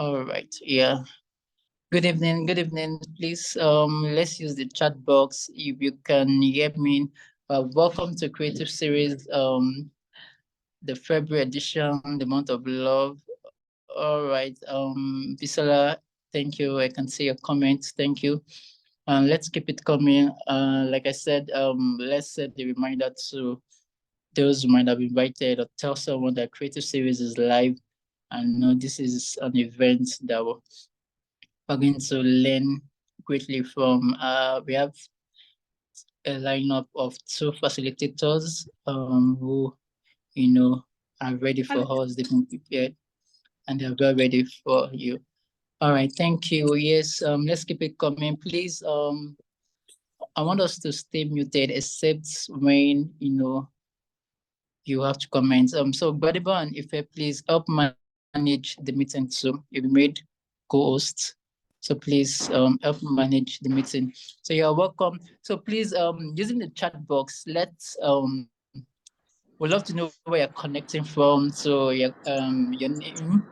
All right. Yeah. Good evening. Good evening. Please, let's use the chat box if you can hear me. Welcome to Creative Series, the February edition, the month of love. All right. Bisola, thank you. I can see your comments. Thank you. Let's keep it coming. Like I said, let's set the reminder to those who might have invited or tell someone that Creative Series is live. And know this is an event that we're going to learn greatly from. We have a lineup of two facilitators who, are ready for us. They've been prepared and they're very ready for you. All right, thank you. Yes, let's keep it coming. Please, I want us to stay muted except when, you have to comment. So Gbadebo and Ife, please help manage the meeting too. You'll be made co-hosts. So please help manage the meeting. So you're welcome. So please using the chat box, we'd love to know where you're connecting from. So your name,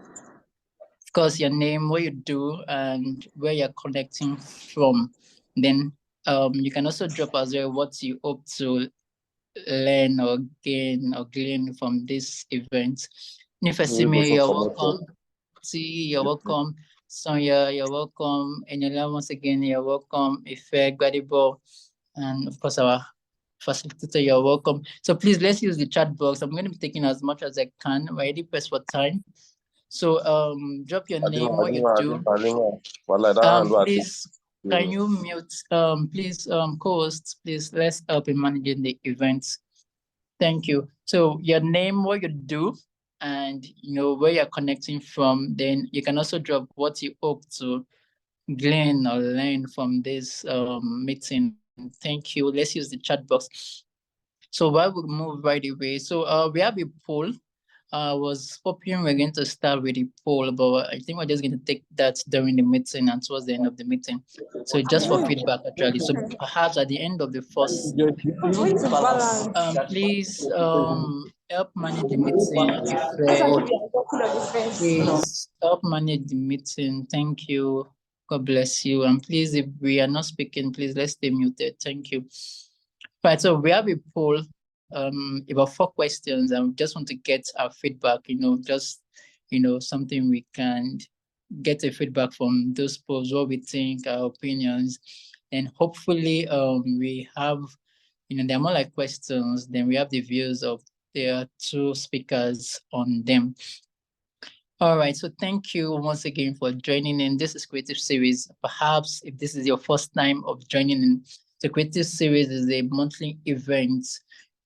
of course, your name, what you do, and where you're connecting from. Then you can also drop as well what you hope to learn or gain or glean from this event. Nifesimi, you're welcome. T, you're welcome. Sonia, you're welcome. Eniola, once again, you're welcome. Ife, Gbadebo, and of course our facilitator, you're welcome. So please, let's use the chat box. I'm going to be taking as much as I can. I'm already pressed for time. So drop your name, what you do. Please, can you mute, please, co-host, please, let's help in managing the events. Thank you. So your name, what you do, and where you're connecting from. Then you can also drop what you hope to glean or learn from this meeting. Thank you. Let's use the chat box. So while we move right away, so we have a poll. I was hoping we're going to start with a poll, but I think we're just going to take that during the meeting and towards the end of the meeting. So just for feedback, actually. So perhaps at the end of the first, please help manage the meeting. Please help manage the meeting. Thank you. God bless you. And please, if we are not speaking, please let's stay muted. Thank you. Right, so we have a poll about 4 questions, and we just want to get our feedback, something we can get a feedback from those polls, what we think, our opinions, and hopefully we have, they're more like questions, then we have the views of the 2 speakers on them. All right, so thank you once again for joining in. This is Creative Series. Perhaps if this is your first time of joining in, the Creative Series is a monthly event,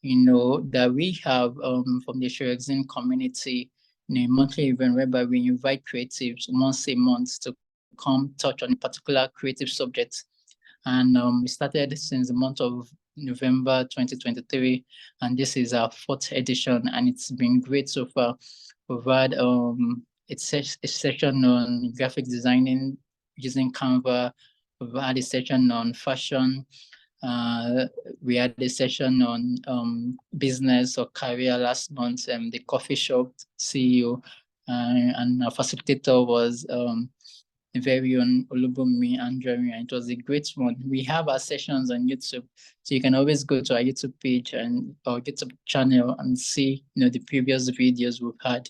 that we have from the Sorexine community, a monthly event whereby we invite creatives once a month to come touch on a particular creative subject. And we started since the month of November 2023, and this is our 4th edition, and it's been great so far. We've had a session on graphic designing using Canva. We've had a session on fashion. We had a session on business or career last month. The coffee shop CEO and our facilitator was very own Olubumi Andrew, and it was a great one. We have our sessions on YouTube, so you can always go to our YouTube page and our YouTube channel and see, the previous videos we've had.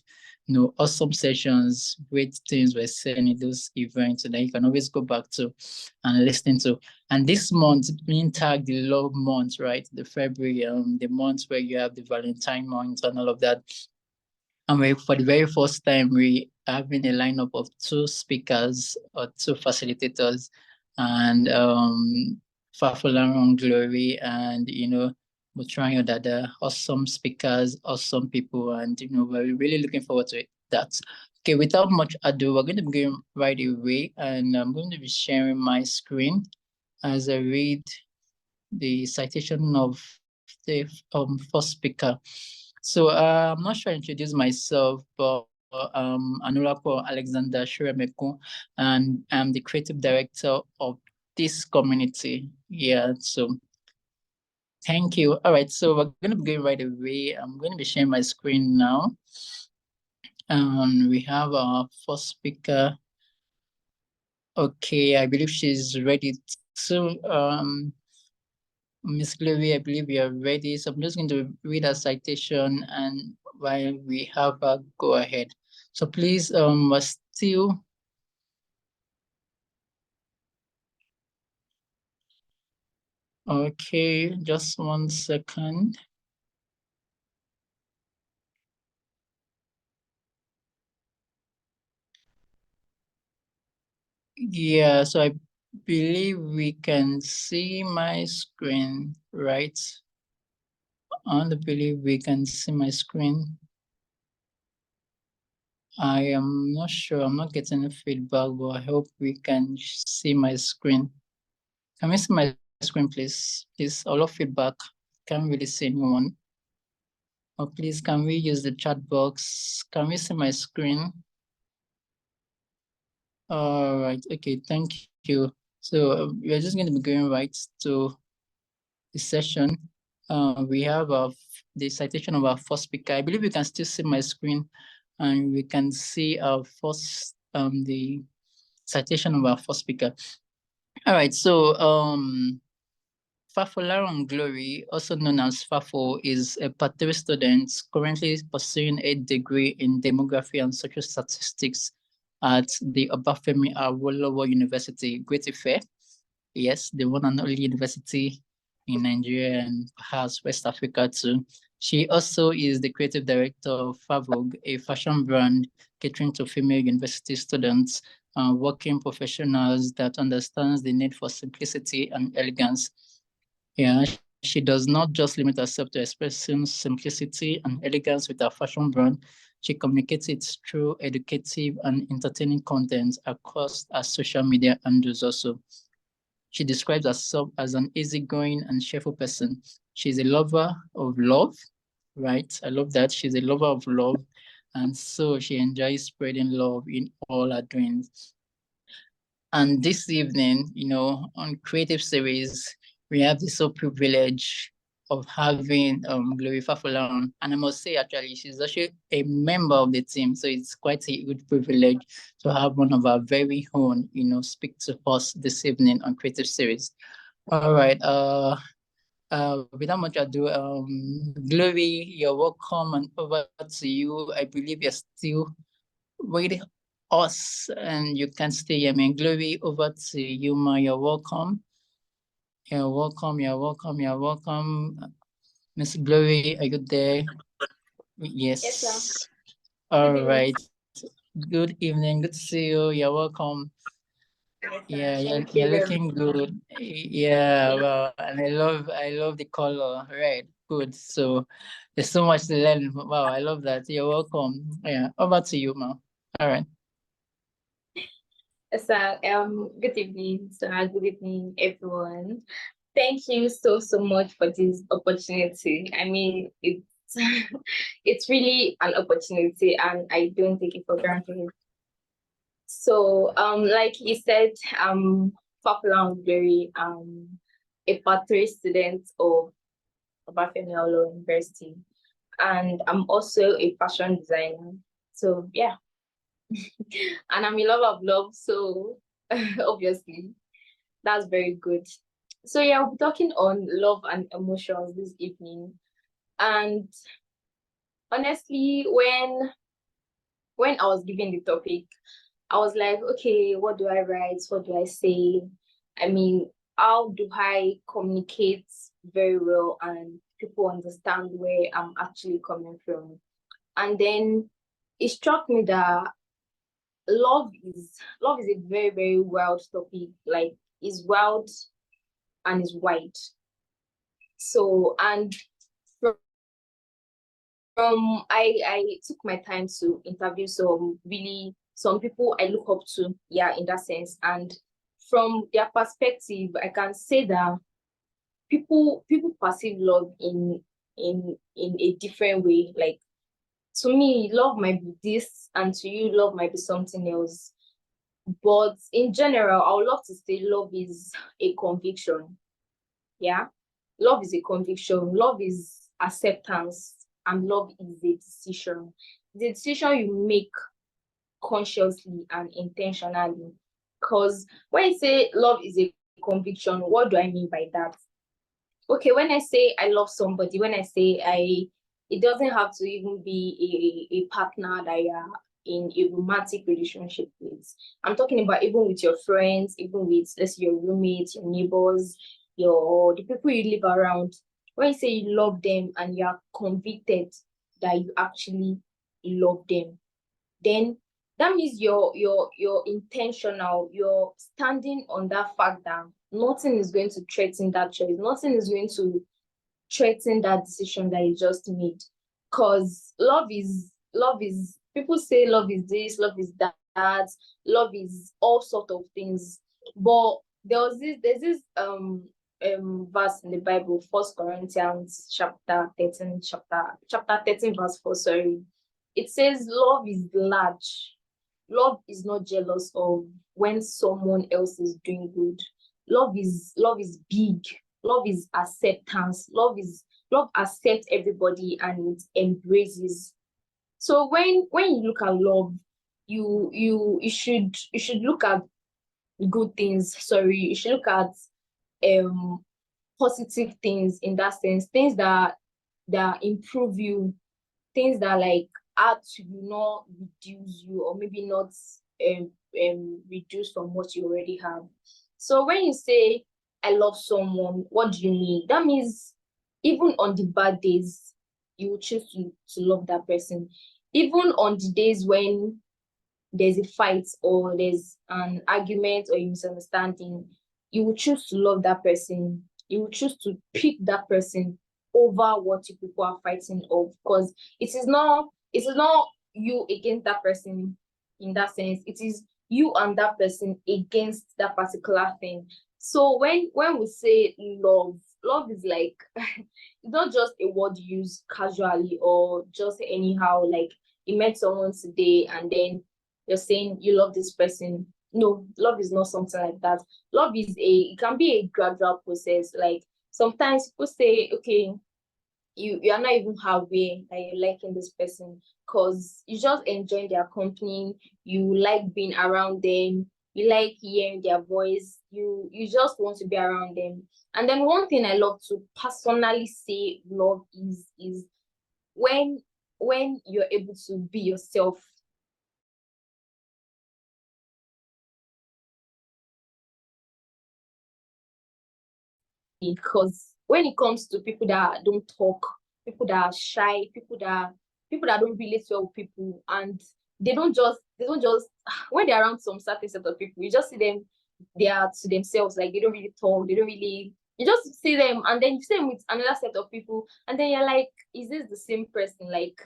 Awesome sessions, great things we're saying in those events, and then you can always go back to and listen to. And this month being tagged the love month, right? The February, the month where you have the Valentine month and all of that. And for the very first time, we having a lineup of 2 speakers or 2 facilitators, and Fafolahan Glory and Motunrayo Dada, awesome speakers, awesome people, and we're really looking forward to that. Okay, without much ado, we're going to be going right away, and I'm going to be sharing my screen as I read the citation of the first speaker. So I'm not sure I introduce myself, but Anulapo Alexander Shuremeko, and I'm the creative director of this community. Yeah, so thank you. All right, so we're going to be going right away. I'm going to be sharing my screen now. We have our first speaker Okay, I believe she's ready. So, Miss Chloe, I believe you are ready. So I'm just going to read a citation, and while we have a go ahead. So please, still. Okay, just 1 second. Yeah, so I believe we can see my screen, right? I don't believe we can see my screen. I am not sure. I'm not getting any feedback, but I hope we can see my screen. Can we see my screen, please? Please, a lot of feedback. Can't really see anyone. Oh, please, can we use the chat box? Can we see my screen? All right. Okay. Thank you. So we are just going to be going right to the session. We have the citation of our first speaker. I believe you can still see my screen, and we can see our first the citation of our first speaker. All right. So Fafolahan Glory, also known as Fafo, is a Part 3 student currently pursuing a degree in demography and social statistics at the Obafemi Awolowo University, Great Ife. Yes, the one and only university in Nigeria and perhaps West Africa too. She also is the creative director of Favog, a fashion brand catering to female university students, working professionals that understands the need for simplicity and elegance. Yeah, she does not just limit herself to expressing simplicity and elegance with her fashion brand. She communicates it through educative and entertaining content across her social media handles also. She describes herself as an easygoing and cheerful person. She's a lover of love, right? I love that. She's a lover of love. And so she enjoys spreading love in all her doings. And this evening, on Creative Series, we have the so privilege of having Glory Fafolahan. And I must say, actually, she's actually a member of the team. So it's quite a good privilege to have one of our very own, speak to us this evening on Creative Series. All right. Without much ado, Glory, you're welcome, and over to you. I believe you're still with us and you can stay. I mean, Glory, over to you, Ma. You're welcome. You're welcome. You're welcome. You're welcome. Miss Glory, are you there? Yes, sir. Yes. Good All evening. right. Good evening. Good to see you. You're welcome. Yes, sir. Yeah, Thank you're you very looking good. Yeah, well, and I love the color. Right. Good. So there's so much to learn. Wow, I love that. You're welcome. Yeah. Over to you, Ma. All right. much. Sir, good evening, sir. Good evening, everyone. Thank you so much for this opportunity. I mean, it's it's really an opportunity, and I don't take it for granted. So, like he said, Fafolahan very a part 3 student of Obafemi Awolowo University, and I'm also a fashion designer. So yeah, and I'm a lover of love, so obviously that's very good. So yeah, we'll be talking on love and emotions this evening. And honestly, when I was given the topic, I was like, okay, what do I write? What do I say? I mean, how do I communicate very well and people understand where I'm actually coming from? And then it struck me that love is a very wild topic. Like, it's wild and it's wide. So, and I took my time to interview some people I look up to, yeah, in that sense. And from their perspective, I can say that people perceive love in a different way. Like, to me, love might be this, and to you, love might be something else. But in general, I would love to say love is a conviction. Yeah. Love is a conviction. Love is acceptance. And love is a decision. The decision you make consciously and intentionally. Because when I say love is a conviction, what do I mean by that? Okay, when I say I love somebody, when I say it doesn't have to even be a partner that you are in a romantic relationship with. I'm talking about even with your friends, even with, let's say, your roommates, your neighbors, the people you live around. When you say you love them and you are convicted that you actually love them, then that means you're intentional, you're standing on that fact that nothing is going to threaten that choice, nothing is going to threaten that decision that you just made. Because love is people say love is this, love is that, love is all sort of things. But there's this verse in the Bible, First Corinthians chapter 13, chapter 13, verse 4, sorry. It says love is large. Love is not jealous of when someone else is doing good. Love is big. Love is acceptance. Love accepts everybody and it embraces. So when you look at love, you should look at good things. Sorry, you should look at um positive things, in that sense, things that improve you, things that like add to you, not reduce you, or maybe not reduce from what you already have. So when you say I love someone, what do you mean? That means even on the bad days, you will choose to love that person. Even on the days when there's a fight or there's an argument or a misunderstanding, you will choose to love that person. You will choose to pick that person over what you people are fighting of, because it is not you against that person. In that sense, it is you and that person against that particular thing. So when we say love is like it's not just a word used casually or just anyhow, like you met someone today and then you're saying you love this person. No, love is not something like that. Love is it can be a gradual process. Like sometimes people say, okay, you are not even happy that you're liking this person because you just enjoy their company, you like being around them, you like hearing their voice, you just want to be around them. And then one thing I love to personally say love is when you're able to be yourself. Because when it comes to people that don't talk, people that are shy, people that don't relate well with people, and they don't just when they're around some certain set of people, you just see them, they are to themselves, like they don't really talk, they don't really, you just see them and then you see them with another set of people and then you're like, is this the same person? Like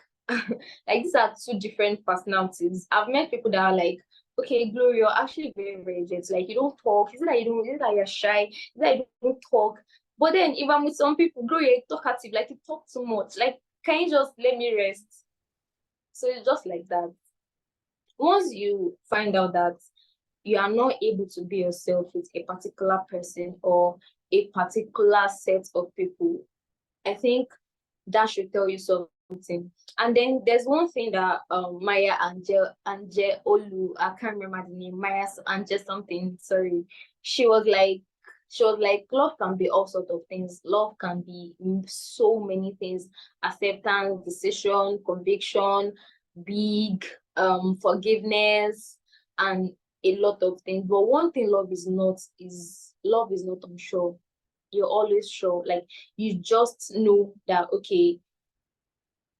like these are two different personalities. I've met people that are like, okay, Gloria, you're actually very, very jet. Like you don't talk. Is it that you're shy? Is it that you don't talk? But then if I'm with some people, Gloria, you're talkative, like you talk too much. Like, can you just let me rest? So it's just like that. Once you find out that you are not able to be yourself with a particular person or a particular set of people, I think that should tell you something. And then there's one thing that Maya Angel Olu, I can't remember the name, Maya Angel something, sorry. She was like, love can be all sorts of things. Love can be so many things: acceptance, decision, conviction, big, forgiveness, and a lot of things. But one thing love is not unsure. You're always sure. Like you just know that, okay,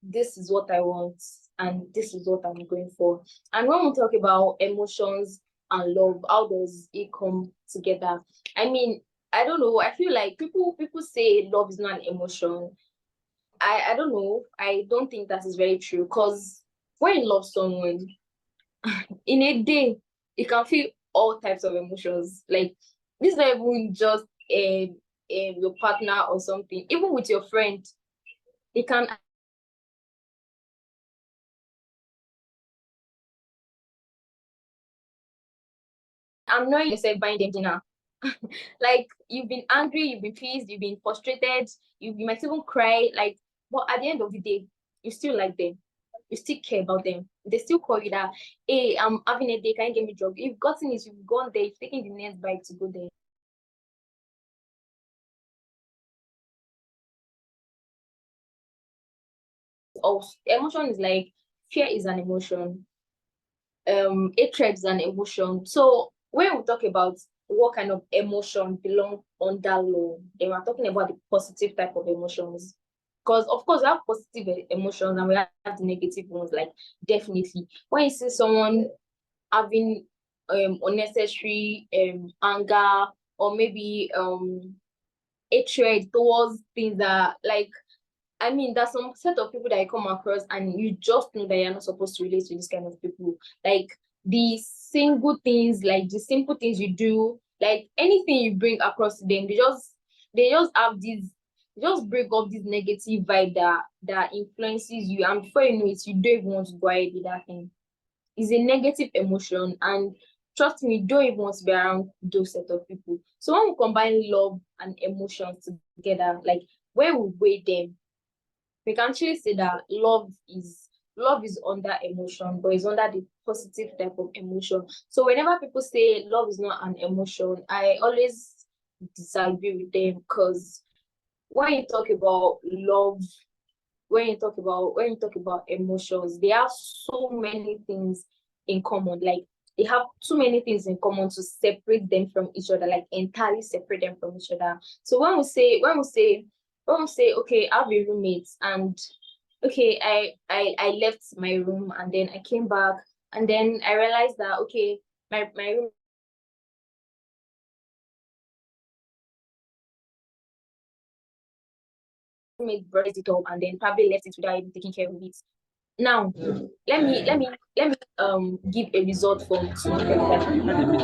this is what I want and this is what I'm going for. And when we talk about emotions and love, how does it come together? I mean, I don't know. I feel like people say love is not an emotion. I don't know. I don't think that is very true, because when you love someone in a day, you can feel all types of emotions. Like this is not even just your partner or something. Even with your friend, it can annoy yourself buying them dinner. Like you've been angry, you've been pissed, you've been frustrated, you might even cry. Like, but at the end of the day, you still like them. you still care about them. They still call you that, hey, I'm having a day, can you get me drug? You've gotten it, you've gone there, you've taken the next bike to go there. Also, emotion is like, fear is an emotion, hatred is an emotion. So when we talk about what kind of emotion belong under love, then we're talking about the positive type of emotions. Because of course we have positive emotions and we have the negative ones. Like, definitely, when you see someone having unnecessary anger, or maybe hatred towards things that, like, I mean, there's some set of people that you come across and you just know that you're not supposed to relate to this kind of people. Like, the single things, like the simple things you do, like anything you bring across to them, they just have this, just break up this negative vibe that influences you. And before you know it, you don't even want to go ahead with that thing. It's a negative emotion, and trust me, you don't even want to be around those set of people. So when we combine love and emotions together, like when we weigh them, we can actually say that love is under emotion, but it's under the positive type of emotion. So whenever people say love is not an emotion, I always disagree with them, because when you talk about love, when you talk about emotions, they have so many things in common. Like, they have too many things in common to separate them from each other, like entirely separate them from each other. So when we say, okay, I have a roommate, and okay, I left my room and then I came back, and then I realized that, okay, my roommate brought it up and then probably left it without even taking care of it. Now, let me give a result from two different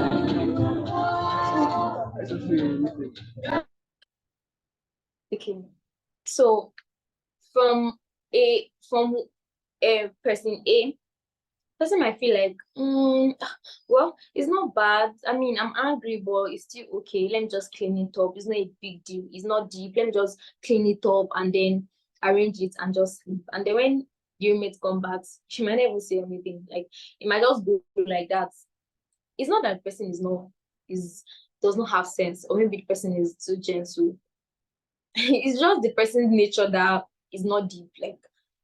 types. Okay. So from a person A, person might feel like, well, it's not bad. I mean, I'm angry, but it's still okay. Let me just clean it up. It's not a big deal. It's not deep. Let me just clean it up and then arrange it and just sleep. And then when the roommate come back, she might not even say anything. Like, it might just go like that. It's not that the person is does not have sense, or maybe the person is too gentle. It's just the person's nature that is not deep. Like,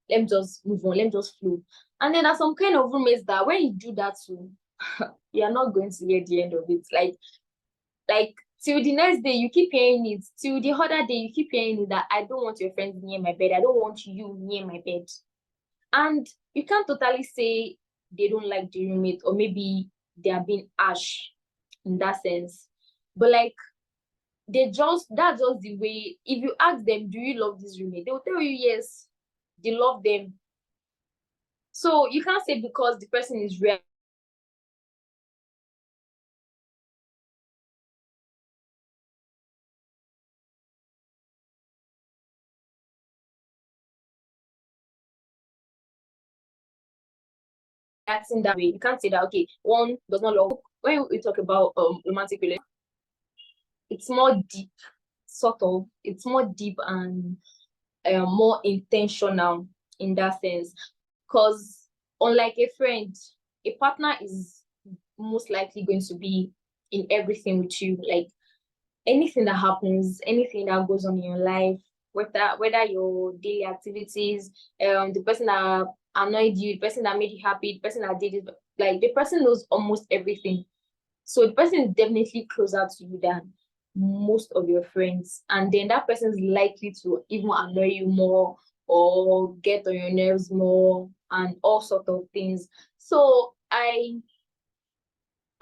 let me just move on, let me just flow. And then there's some kind of roommates that when you do that too, you are not going to hear the end of it. Like till the next day you keep hearing it, till the other day you keep hearing it, that I don't want your friends near my bed, I don't want you near my bed. And you can't totally say they don't like the roommate, or maybe they are being harsh in that sense. But like, that's just the way. If you ask them, do you love this roommate, they will tell you yes, they love them. So you can't say because the person is reacting that way. You can't say that, okay, one does not love. When we talk about romantic relationship, it's more deep, sort of. It's more deep and more intentional in that sense. Because unlike a friend, a partner is most likely going to be in everything with you. Like, anything that happens, anything that goes on in your life, whether your daily activities, the person that annoyed you, the person that made you happy, the person that did it, like, the person knows almost everything. So the person is definitely closer to you than most of your friends. And then that person is likely to even annoy you more, or get on your nerves more, and all sort of things. So I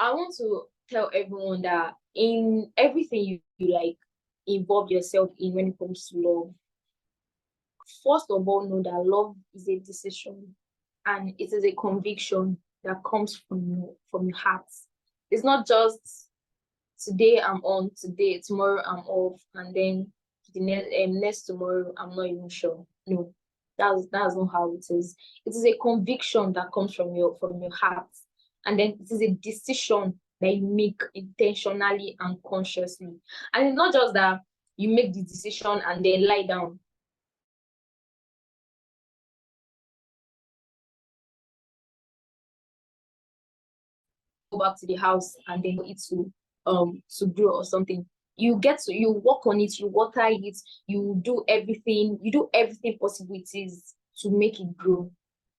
want to tell everyone that in everything you like involve yourself in when it comes to love, first of all, know that love is a decision, and it is a conviction that comes from your heart. It's not just today I'm on, today, tomorrow I'm off, and then the next tomorrow I'm not even sure. No, that's not how it is. It is a conviction that comes from your heart, and then it is a decision that you make intentionally and consciously. And it's not just that you make the decision and then lie down. back to the house and then it to grow or something. You work on it, you water it, you do everything possible it is to make it grow.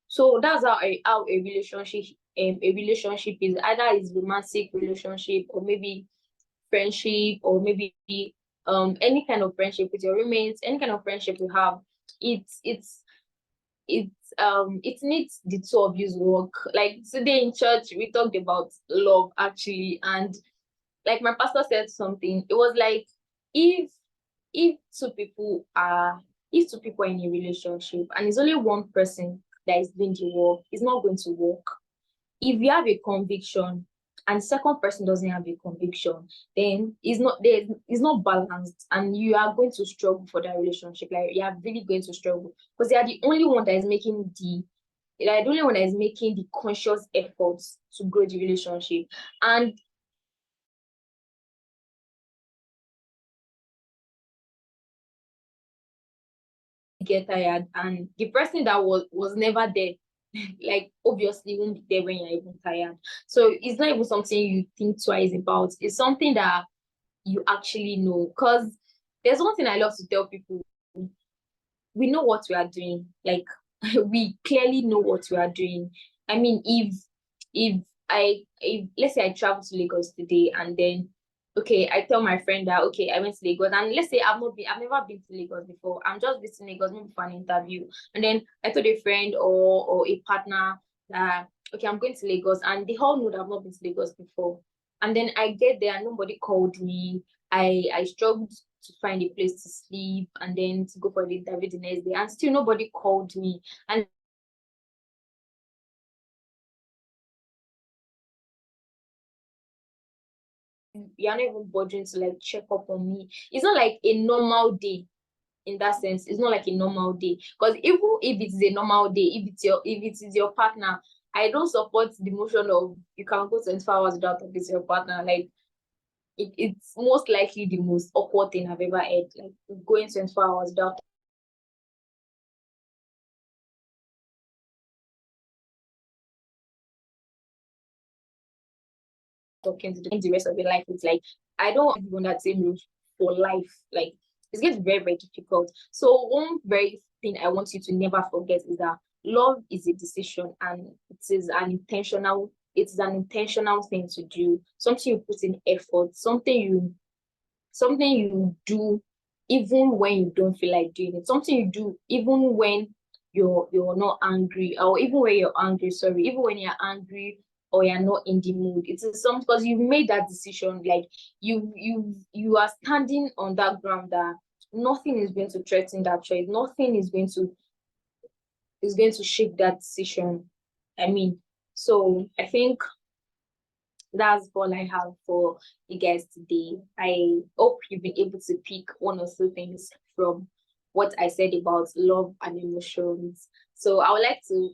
So that's how a relationship is. Either it's romantic relationship or maybe friendship or maybe any kind of friendship with your roommates, any kind of friendship you have. It's it needs the two of you's work. Like today in church we talked about love actually, and like my pastor said something. It was like if if two people are if two people are in a relationship and it's only one person that is doing the work, it's not going to work. If you have a conviction and the second person doesn't have a conviction, then it's not balanced and you are going to struggle for that relationship. Like you are really going to struggle because they are the only one that is making the conscious efforts to grow the relationship. And get tired and the person that was never there like obviously won't be there when you're even tired. So it's not even something you think twice about. It's something that you actually know. Because there's one thing I love to tell people: we know what we are doing. Like we clearly know what we are doing. I mean, if let's say I travel to Lagos today and then okay, I tell my friend that okay, I went to Lagos, and let's say I've never been to Lagos before. I'm just visiting Lagos maybe for an interview, and then I told a friend or a partner that okay, I'm going to Lagos, and they all know that I've not been to Lagos before. And then I get there and nobody called me. I struggled to find a place to sleep and then to go for the interview the next day, and still nobody called me. And you're not even bothering to like check up on me. It's not like a normal day in that sense. It's not like a normal day. Because even if it's a normal day, if it is your partner, I don't support the motion of you can go 24 hours without talking to your partner. Like it's most likely the most awkward thing I've ever heard. Like going 24 hours without talking to the rest of your life. It's like I don't want to be on that same roof for life. Like it's getting very, very difficult. So one very thing I want you to never forget is that love is a decision and it is an intentional thing to do, something you put in effort, something you do even when you don't feel like doing it, something you do even when you're not angry, or even when you're angry, sorry, even when you're angry or you're not in the mood. It is something because you made that decision. Like you are standing on that ground that nothing is going to threaten that choice, nothing is going to shake that decision. I mean, so I think that's all I have for you guys today. I hope you've been able to pick one or two things from what I said about love and emotions. So I would like to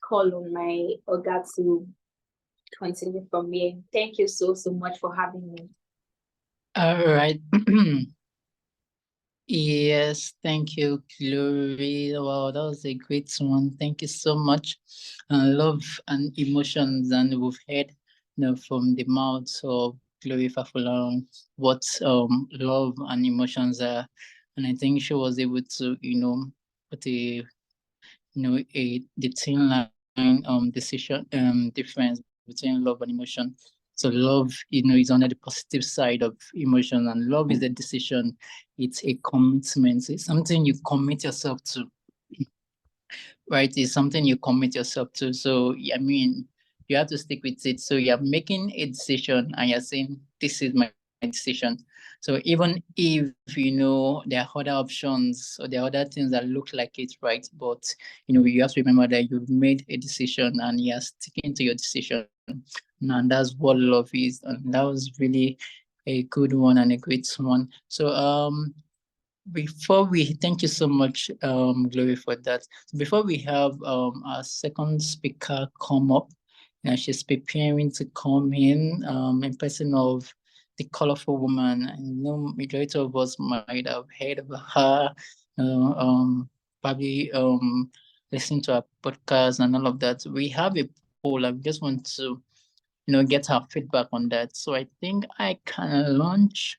call on my Oga to continue from here. Thank you so much for having me. All right. Yes, thank you, Glory. Wow, that was a great one. Thank you so much. Love and emotions, and we've heard, from the mouth of Glory Fafolahan what love and emotions are, and I think she was able to, put the thin line decision difference between love and emotion. So love, is on the positive side of emotion, and love is a decision. It's a commitment. It's something you commit yourself to, right? It's something you commit yourself to. So I mean, you have to stick with it. So you're making a decision, and you're saying, "This is my decision." So even if there are other options or there are other things that look like it, right? But you have to remember that you've made a decision and you're sticking to your decision. And that's what love is. And that was really a good one and a great one. So before we thank you so much, Glory, for that. So before we have our second speaker come up, and she's preparing to come in person of the colorful woman. I know majority of us might have heard of her, probably listen to our podcast and all of that. We have a poll. I just want to get her feedback on that. So I think I can launch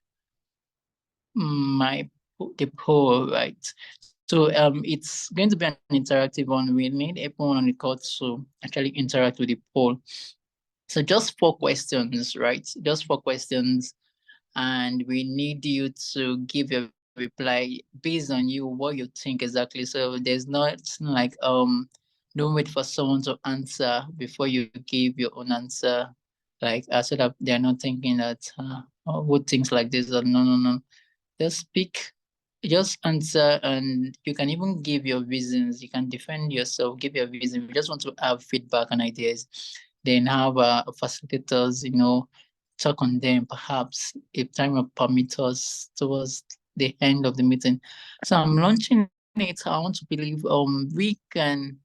the poll, right? So it's going to be an interactive one. We need everyone on the call to actually interact with the poll. So just 4 questions, right? Just 4 questions, and we need you to give your reply based on you, what you think exactly. So there's not like don't wait for someone to answer before you give your own answer. Like so that they're not thinking that would things like this or no. Just speak, just answer, and you can even give your reasons. You can defend yourself, give your reason. We just want to have feedback and ideas. Then have facilitators, talk on them, perhaps if time will permit us towards the end of the meeting. So I'm launching it. I want to believe we can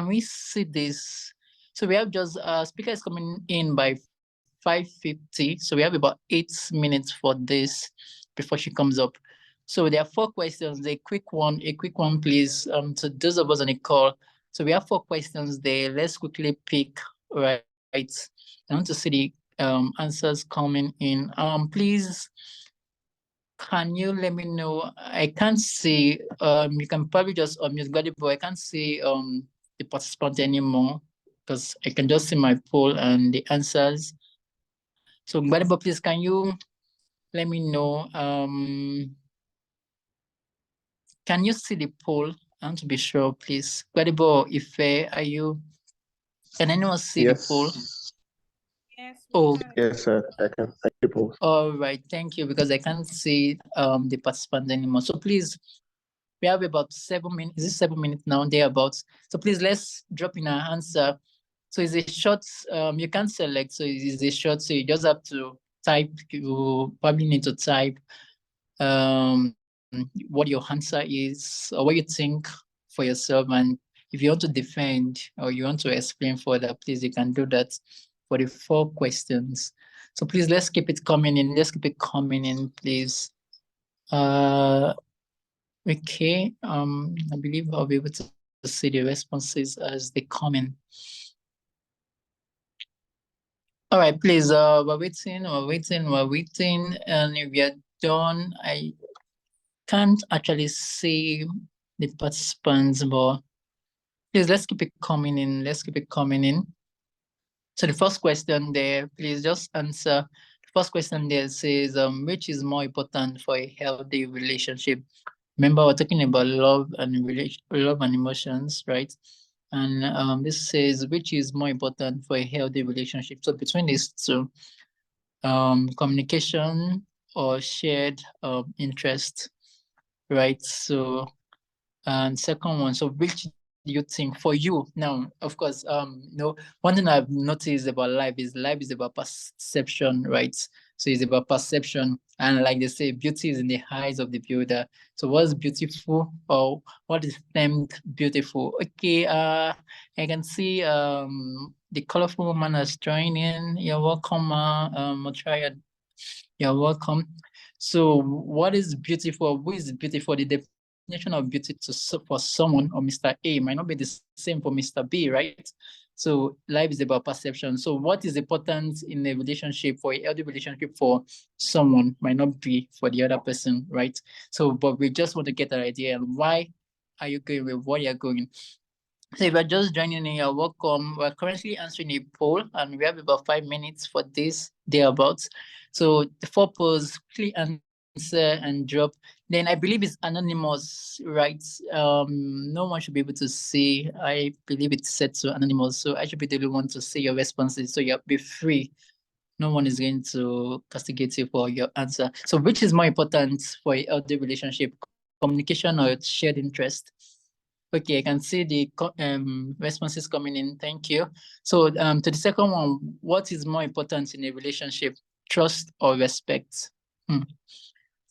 we see this? So we have just speakers coming in by 5:50. So we have about 8 minutes for this before she comes up. So there are 4 questions. A quick one, please. To those of us on the call. So we have 4 questions there. Let's quickly pick, right? I want to see the answers coming in. Please, can you let me know? I can't see. You can probably just unmute Gadibo. I can't see the participant anymore because I can just see my poll and the answers. So Gadibo, please, can you let me know? Can you see the poll? I want to be sure, please. Gadibo, Ife, are you? Can anyone see the poll? Yes. Oh, Yes, sir. I can. People. all right. Thank you, because I can't see the participant anymore. So please, we have about 7 minutes. Is it 7 minutes now? Thereabouts. So please, let's drop in our answer. So it's a short. You can select. So it's a short. So you just have to type. You probably need to type what your answer is or what you think for yourself, and if you want to defend or you want to explain further, please, you can do that for the 4 questions. So please, let's keep it coming in. Let's keep it coming in, please. Okay. I believe I'll be able to see the responses as they come in. All right, please. We're waiting, and if you're done, I can't actually see the participants, but please, let's keep it coming in. Let's keep it coming in. So the first question there, please just answer. The first question there says, which is more important for a healthy relationship? Remember, we're talking about love and emotions, right? And this says, which is more important for a healthy relationship? So between these two, communication or shared interest, right? So, and second one, so which do you think for you now? Of course, one thing I've noticed about life is about perception, right? So it's about perception, and like they say, beauty is in the eyes of the builder. So what's beautiful, or what is termed beautiful? Okay, I can see the colorful woman has joined in. You're welcome, Motunrayo. You're welcome. So what is beautiful? Who is beautiful? The definition of beauty for someone or Mr. A might not be the same for Mr. B, right? So life is about perception. So what is important in a relationship, for a healthy relationship for someone, might not be for the other person, right? So, but we just want to get an idea and why are you going with what you're going. So if you're just joining in, you're welcome. We're currently answering a poll and we have about 5 minutes for this thereabouts. So the 4 polls, quickly answer and drop. Then I believe it's anonymous, right? No one should be able to see. I believe it's set to anonymous. So I should be the only one to see your responses. So you'll be free. No one is going to castigate you for your answer. So which is more important for a healthy relationship, communication or shared interest? Okay, I can see the responses coming in. Thank you. So to the second one, what is more important in a relationship, trust or respect?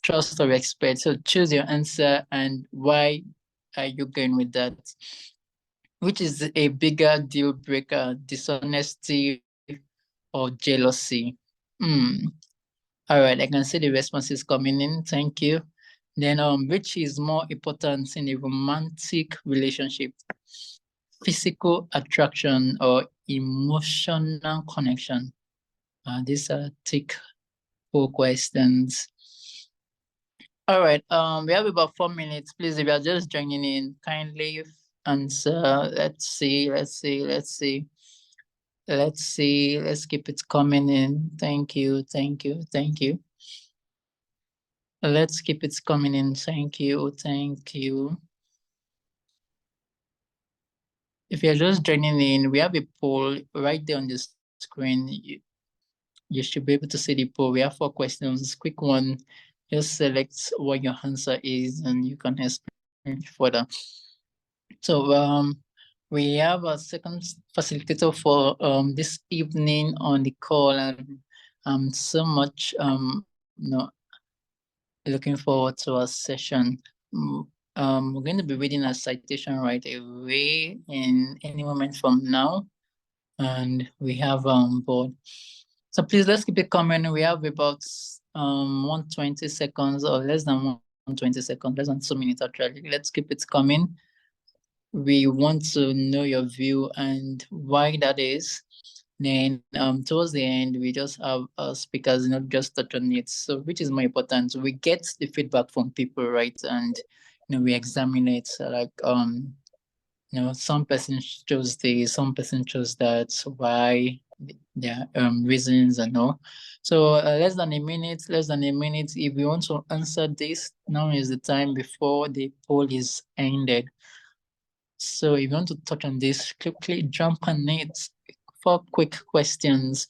Trust or respect. So choose your answer and why are you going with that? Which is a bigger deal breaker, dishonesty or jealousy? Hmm. All right, I can see the responses coming in. Thank you. Then which is more important in a romantic relationship? physical attraction or emotional connection? These are take 4 questions. All right. We have about 4 minutes. Please, if you are just joining in, kindly answer. Let's see. Let's keep it coming in. Thank you. Let's keep it coming in. Thank you. If you're just joining in, we have a poll right there on the screen. You should be able to see the poll. We have 4 questions. Quick one. Just select what your answer is and you can explain further. So we have a second facilitator for this evening on the call, and I'm so much looking forward to our session. We're going to be reading a citation right away in any moment from now, and we have board. So please let's keep it coming. We have about 120 seconds or less than 120 seconds, less than 2 minutes actually. Let's keep it coming. We want to know your view and why that is. Then towards the end, we just have speakers not just touch on it. So which is more important? We get the feedback from people, right? And we examine it like some person chose this, some person chose that, why their reasons and all. So less than a minute. If you want to answer this, now is the time before the poll is ended. So if you want to touch on this, quickly jump on it. 4 quick questions.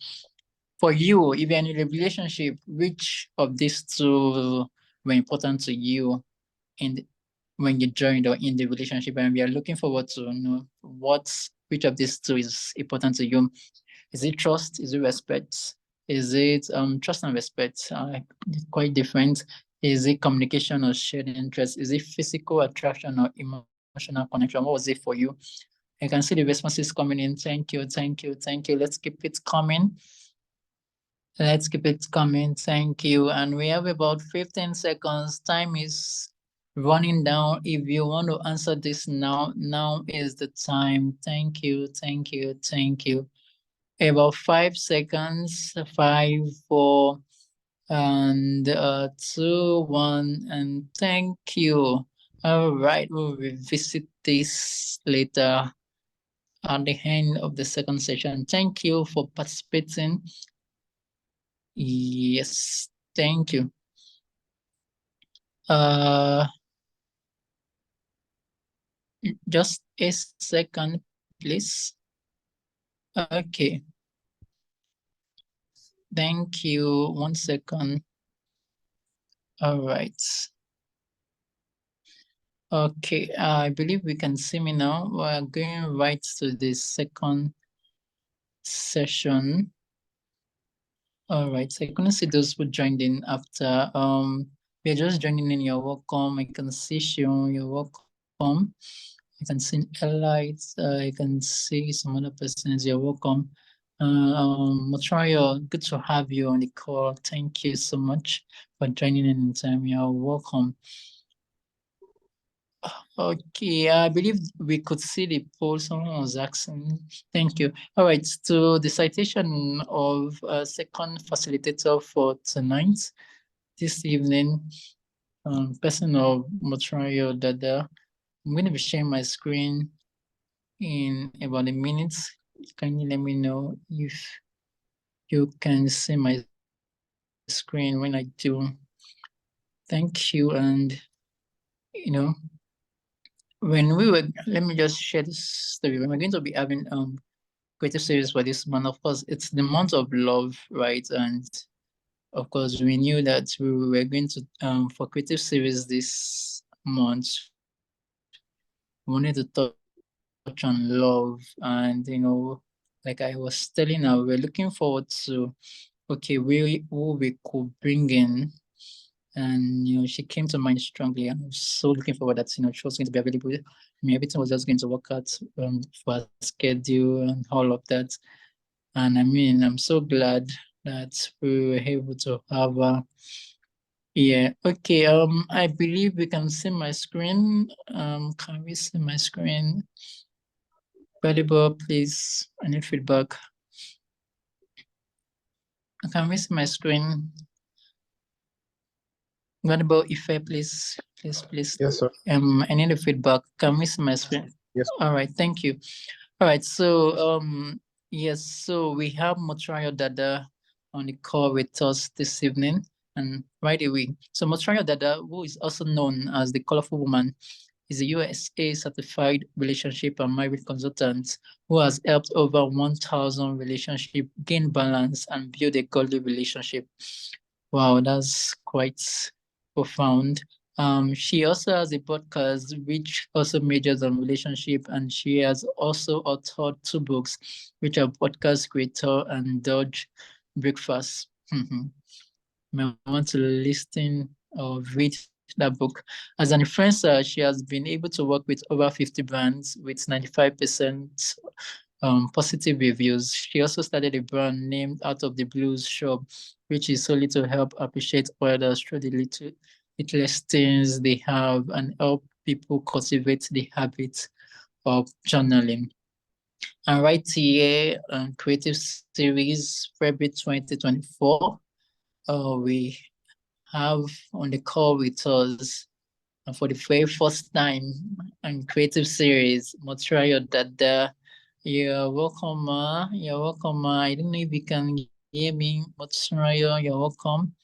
For you, if you're in a relationship, which of these 2 were important to you when you joined or in the relationship? And we are looking forward to know which of these 2 is important to you. Is it trust? Is it respect? Is it trust and respect? Quite different. Is it communication or shared interest? Is it physical attraction or emotional connection? What was it for you? I can see the responses coming in. Thank you. Let's keep it coming. Thank you. And we have about 15 seconds. Time is running down. If you want to answer this now is the time. Thank you. About 5 seconds. 5, 4, and 2, 1, and thank you. All right, we'll revisit this later at the end of the second session. Thank you for participating. Yes, thank you. Just a second, please. Okay. Thank you. 1 second. All right. Okay, I believe we can see me now. We're going right to the second session. All right, so I couldn't see those who joined in after. We're just joining in. You're welcome. I can see Shion. You're welcome. I can see Elites. I can see some other persons. You're welcome. Motunrayo, good to have you on the call. Thank you so much for joining in time. You're welcome. Okay, I believe we could see the poll. Someone was asking. Thank you. All right, so the citation of second facilitator for tonight, this evening, person of Motunrayo Dada. I'm going to be sharing my screen in about a minute. Can you let me know if you can see my screen when I do? Thank you. And when we were, let me just share this story. When we're going to be having creative series for this month, of course, it's the month of love, right? And of course, we knew that we were going to for creative series this month, we wanted to touch on love. And like I was telling her, we're looking forward to who we could bring in. And she came to mind strongly, and I was so looking forward that she was going to be available. I mean, everything was just going to work out for her schedule and all of that. And I mean, I'm so glad that we were able to have her. Yeah. Okay. I believe we can see my screen. Can we see my screen? Valuable, please. I need feedback. I can miss my screen. Valuable, Ife, please. Yes, sir. I need a feedback. Can miss my screen. Yes. All right, thank you. All right, so yes, so we have Motunrayo Dada on the call with us this evening, and right away. So Motunrayo Dada, who is also known as the Colorful Woman, is a USA certified relationship and marriage consultant who has helped over 1,000 relationships gain balance and build a godly relationship. Wow, that's quite profound. She also has a podcast which also majors on relationship, and she has also authored 2 books, which are Podcast Creator and Dodge Breakfast. I want to listen or read that book. As an influencer, she has been able to work with over 50 brands with 95% positive reviews. She also started a brand named Out of the Blues Shop, which is solely to help appreciate others through the littlest things they have and help people cultivate the habit of journaling. And right here, Creative Series, February 2024, we have on the call with us for the very first time on Creative Series, Motunrayo Dada. You're welcome, ma. You're welcome, ma. I don't know if you can hear me, Motunrayo. You're welcome.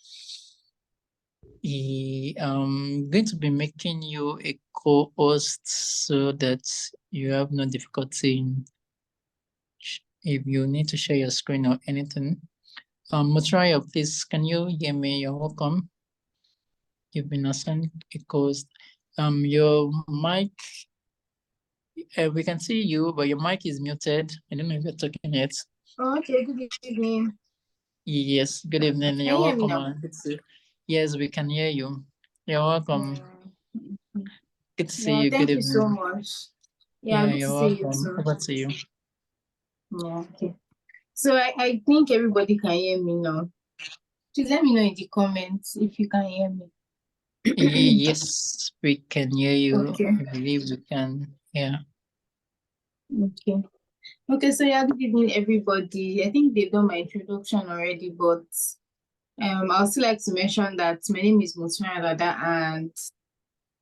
I'm going to be making you a co-host so that you have no difficulty in if you need to share your screen or anything. Motunrayo, please, can you hear me? You're welcome. You've been assigned a host. Your mic, we can see you, but your mic is muted. I don't know if you're talking yet. Oh, okay, good evening. Yes, good evening. Can You're you hear me welcome. now? Yes, we can hear you. You're welcome. Yeah. Good to see Yeah, you. Good thank you so evening. much. Yeah, good to You're see you welcome. too. Over to you. Yeah, okay. So I think everybody can hear me now. Please let me know in the comments if you can hear me. Yes, we can hear you. Okay. I believe we can. Yeah. Okay. Okay, so yeah, good evening, everybody. I think they've done my introduction already, but I would still like to mention that my name is Motunrayo Dada, and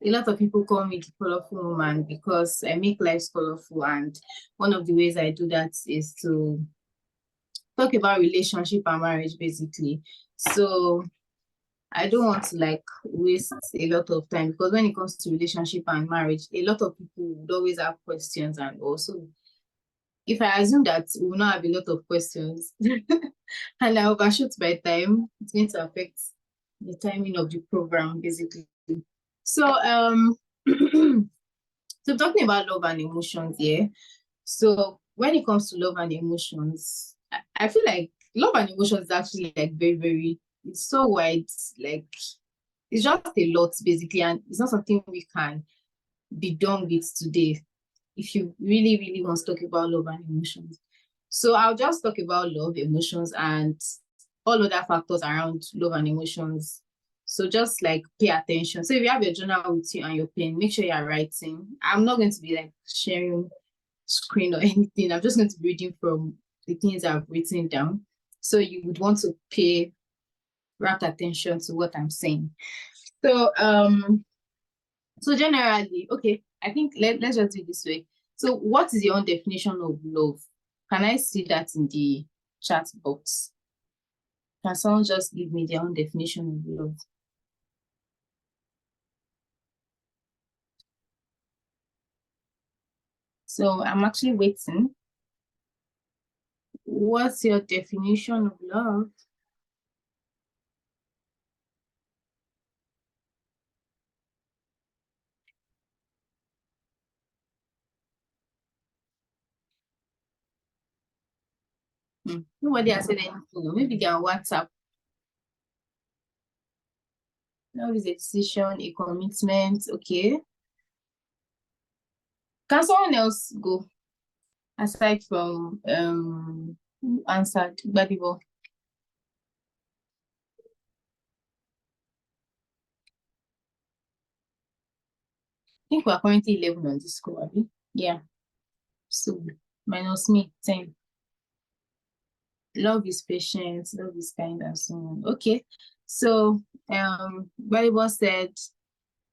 a lot of people call me the colorful woman because I make lives colorful, and one of the ways I do that is to talk about relationship and marriage, basically. So I don't want to like waste a lot of time, because when it comes to relationship and marriage, a lot of people would always have questions, and also if I assume that we will not have a lot of questions and I overshoot by time, it's going to affect the timing of the program, basically. So so talking about love and emotions, yeah. So when it comes to love and emotions, I feel like love and emotions is actually like very, very, it's so wide, like it's just a lot basically, and it's not something we can be done with today if you really, really want to talk about love and emotions. So I'll just talk about love, emotions, and all other factors around love and emotions. So just like pay attention. So if you have your journal with you and your pen, make sure you're writing. I'm not going to be like sharing screen or anything. I'm just going to be reading from the things I've written down. So you would want to pay rapt attention to what I'm saying. So so generally, okay, I think let's just do it this way. So what is your own definition of love? Can I see that in the chat box? Can someone just give me their own definition of love? So I'm actually waiting. What's your definition of love? Nobody has said anything. Maybe they're on WhatsApp. Love is a decision, a commitment. Okay. Can someone else go aside from who answered Gbadibo? I think we're currently 11 on this score, abi? Yeah. So minus me, 10. Love is patient, love is kind, and so on. Okay. So Bible said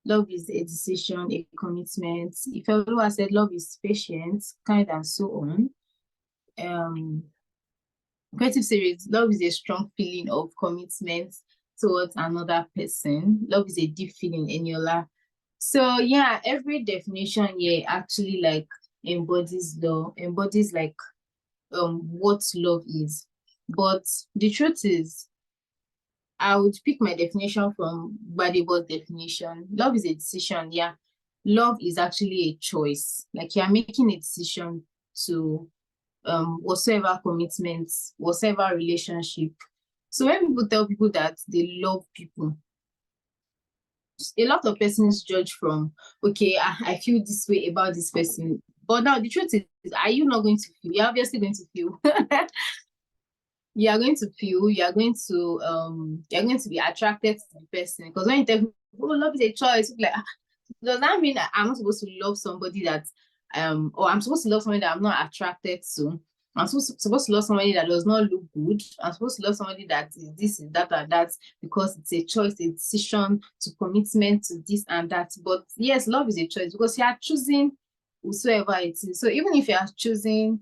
love is a decision, a commitment. If everyone said love is patient, kind, and so on. Creative series, love is a strong feeling of commitment towards another person. Love is a deep feeling in your life. So yeah, every definition here actually like embodies like what love is. But the truth is, I would pick my definition from Gbadebo's definition. Love is a decision, yeah. Love is actually a choice. Like you're making a decision to whatsoever commitments, whatsoever relationship. So when people tell people that they love people, a lot of persons judge from, okay, I feel this way about this person. But now the truth is, are you not going to feel? You're obviously going to feel. You are going to feel, you're going to be attracted to the person. Because when you tell people, oh, love is a choice, like, does that mean that I'm not supposed to love somebody that or I'm supposed to love somebody that I'm not attracted to? I'm supposed to love somebody that does not look good. I'm supposed to love somebody that is this, is that, and that, because it's a choice, a decision to commitment to this and that. But yes, love is a choice because you are choosing whosoever it is. So even if you are choosing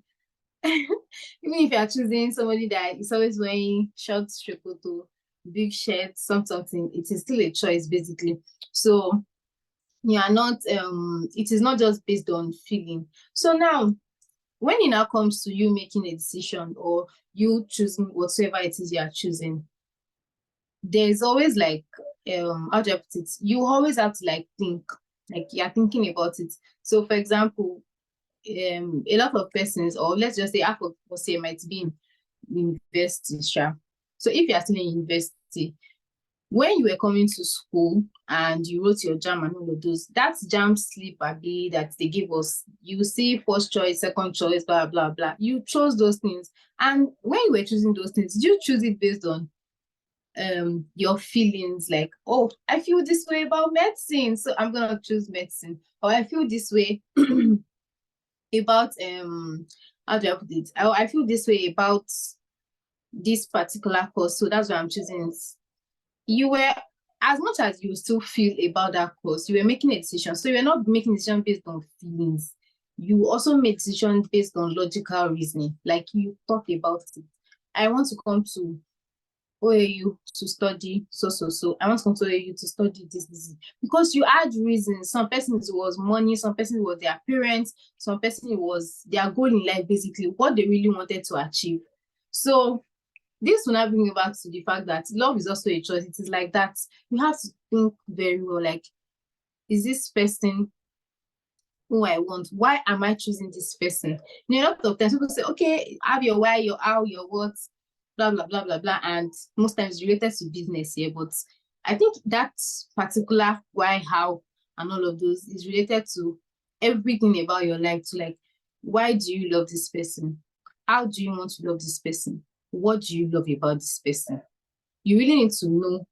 somebody that is always wearing short shokoto, big shirt, something, it is still a choice basically. So you are not it is not just based on feeling. So now when it now comes to you making a decision or you choosing whatsoever it is you are choosing, there's always like how do I put it, you always have to like think, like you're thinking about it. So for example, a lot of persons, or let's just say half of us here might be in university. So if you are still in university, when you were coming to school and you wrote your JAM and all of those, that JAM slip that they gave us, you see first choice, second choice, blah, blah, blah. You chose those things. And when you were choosing those things, did you choose it based on your feelings, like, oh, I feel this way about medicine, so I'm gonna choose medicine, or I feel this way about how do I put it? I feel this way about this particular course, so that's why I'm choosing it. You were, as much as you still feel about that course, you were making a decision. So you're not making a decision based on feelings. You also make decisions based on logical reasoning. Like you talk about it. I want to come to OAU to study so. I want to come to OAU to study this. Because you had reasons. Some persons it was money, some persons it was their parents, some persons it was their goal in life, basically, what they really wanted to achieve. So this will now bring you back to the fact that love is also a choice. It is like that. You have to think very well, like, is this person who I want? Why am I choosing this person? You know, a lot of times people say, okay, have your why, your how, your what, blah, blah, blah, blah, blah. And most times related to business here. But I think that particular why, how, and all of those is related to everything about your life. To like, why do you love this person? How do you want to love this person? What do you love about this person? You really need to know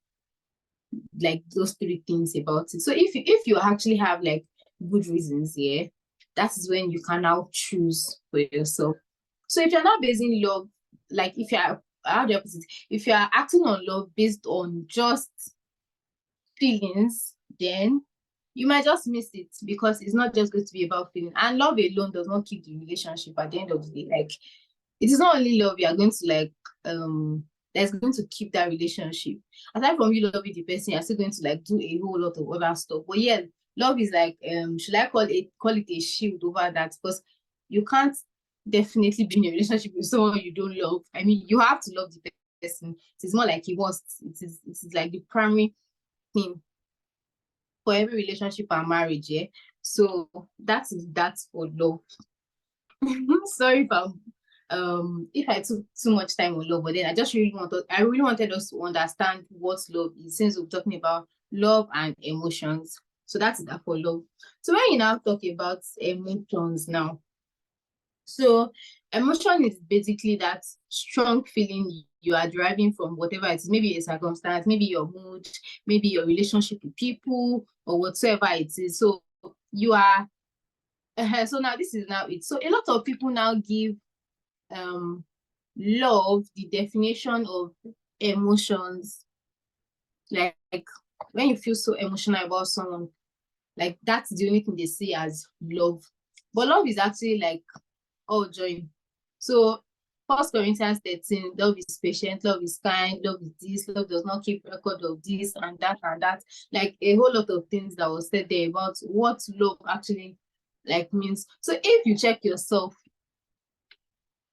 like those three things about it. So if you actually have like good reasons here, that is when you can now choose for yourself. So if you're not basing love, like if you're, how do I put it, if you are acting on love based on just feelings, then you might just miss it, because it's not just going to be about feeling. And love alone does not keep the relationship at the end of the day. Like, it is not only love you are going to like that's going to keep that relationship. Aside from you loving the person, you're still going to like do a whole lot of other stuff. But yeah, love is like should I call it a shield over that? Because you can't definitely be in a relationship with someone you don't love. I mean, you have to love the person. It is more like it is like the primary thing for every relationship and marriage, yeah. So that's for love. Sorry if I took too much time on love, but then I really wanted us to understand what love is, since we're talking about love and emotions. So that's that for love. So when you now talk about emotions now, so emotion is basically that strong feeling you are deriving from whatever it is, maybe a circumstance, maybe your mood, maybe your relationship with people, or whatsoever it is. So you are So now this is now it. So a lot of people now give love the definition of emotions, like when you feel so emotional about someone, like that's the only thing they see as love. But love is actually like all joy. So 1 Corinthians 13, love is patient, love is kind, love is this, love does not keep record of this and that and that. Like a whole lot of things that was said there about what love actually like means. So if you check yourself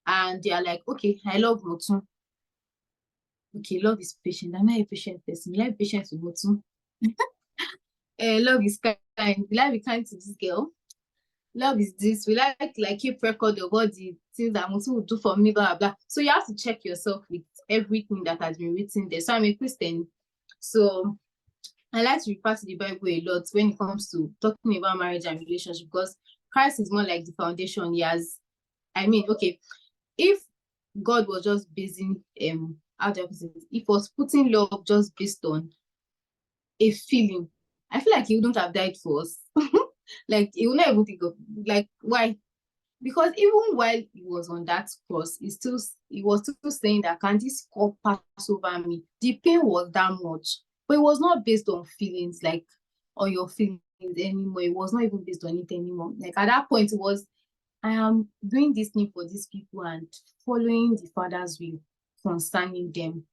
and you're like, okay, I love Motun. Okay, love is patient. I'm not a patient person. Will I be patient with Motun? Love is kind. Will I be kind to this girl? Love is this. Will I like keep record of all the things that Motun will do for me, blah, blah, blah. So you have to check yourself with everything that has been written there. So I'm a Christian. So I like to refer to the Bible a lot when it comes to talking about marriage and relationship, because Christ is more like the foundation. He has, I mean, okay, if God was just basing how do I put it? If was putting love just based on a feeling, I feel like he wouldn't have died for us. Like he would not even think of, like, why? Because even while he was on that cross, he was still saying that, can this cup pass over me? The pain was that much, but it was not based on feelings, like on your feelings anymore. It was not even based on it anymore. Like at that point, it was, I am doing this thing for these people and following the Father's will concerning them.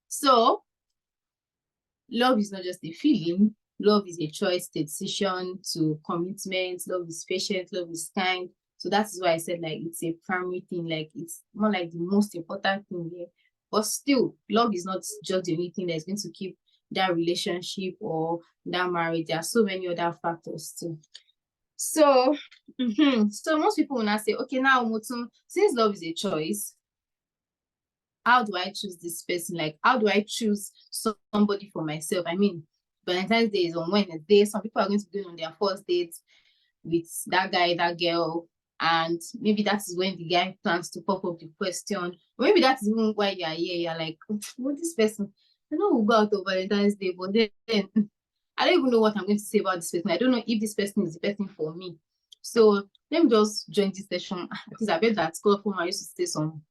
So love is not just a feeling. Love is a choice, decision to commitment. Love is patient. Love is kind. So that is why I said like it's a primary thing. Like it's more like the most important thing here. But still, love is not just the only thing that's going to keep that relationship or that marriage. There are so many other factors too. So, so most people will not say, okay, now Motun, since love is a choice, how do I choose this person? Like, how do I choose somebody for myself? I mean, Valentine's Day is on Wednesday. Some people are going to be on their first date with that guy, that girl, and maybe that is when the guy plans to pop up the question. Or maybe that is even why you're here. You're like, what this person? I know we'll go out on Valentine's Day, but then I don't even know what I'm going to say about this person. I don't know if this person is the person for me. So let me just join this session because I bet that school for I used to say some,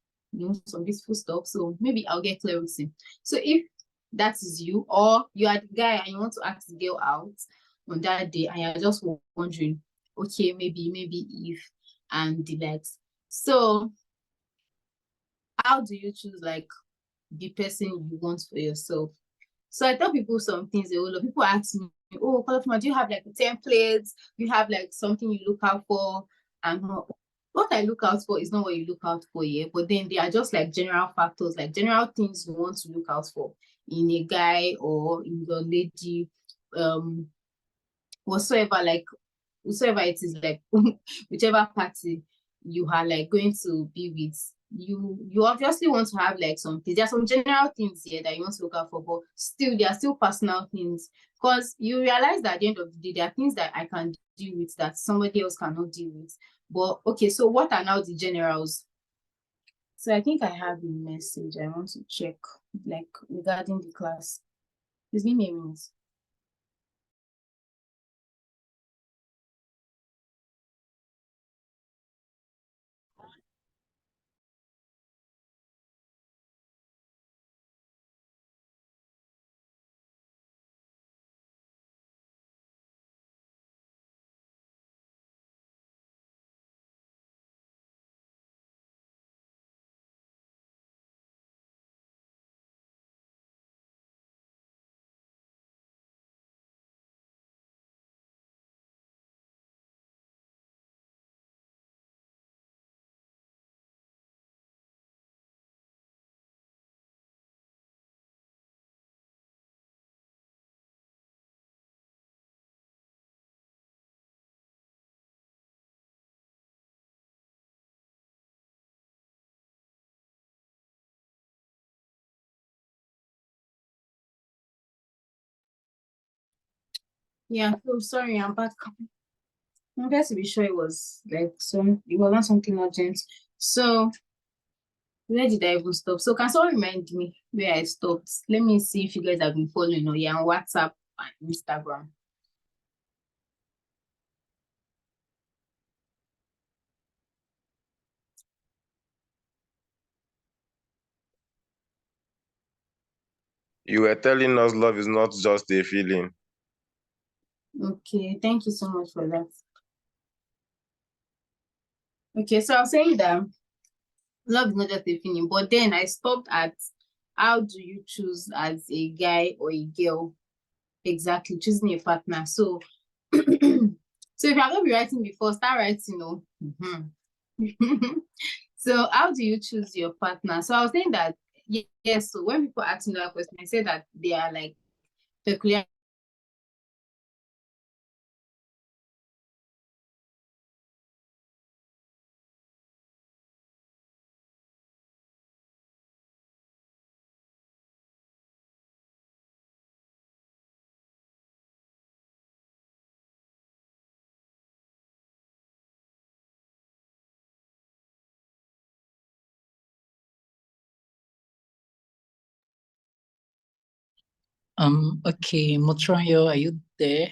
some beautiful stuff. So maybe I'll get clarity. So if that is you, or you are the guy and you want to ask the girl out on that day and you're just wondering, okay, maybe if and the likes. So how do you choose like the person you want for yourself? So I tell people some things. A lot of people ask me, oh, Kolofima, do you have like templates? Do you have like something you look out for? And what I look out for is not what you look out for here, but then they are just like general factors, like general things you want to look out for in a guy or in your lady, whatsoever, like whosoever it is, like whichever party you are like going to be with. You obviously want to have like some things. There are some general things here that you want to look out for, but still there are still personal things, because you realize that at the end of the day there are things that I can deal with that somebody else cannot deal with. But okay, so what are now the generals? So I think I have a message I want to check, like regarding the class. Please give me a minute. Yeah, so sorry, I'm back. I'm glad to be sure it was like it was not something urgent. So where did I even stop? So can someone remind me where I stopped? Let me see if you guys have been following or yeah on WhatsApp and Instagram. You were telling us love is not just a feeling. Okay, thank you so much for that. Okay, so I was saying that love is not just a feeling, but then I stopped at how do you choose as a guy or a girl exactly choosing a partner. So so if you have not been writing before, start writing. So how do you choose your partner? So I was saying that yes, so when people ask me that question, I say that they are like peculiar. Okay, Motunrayo, are you there?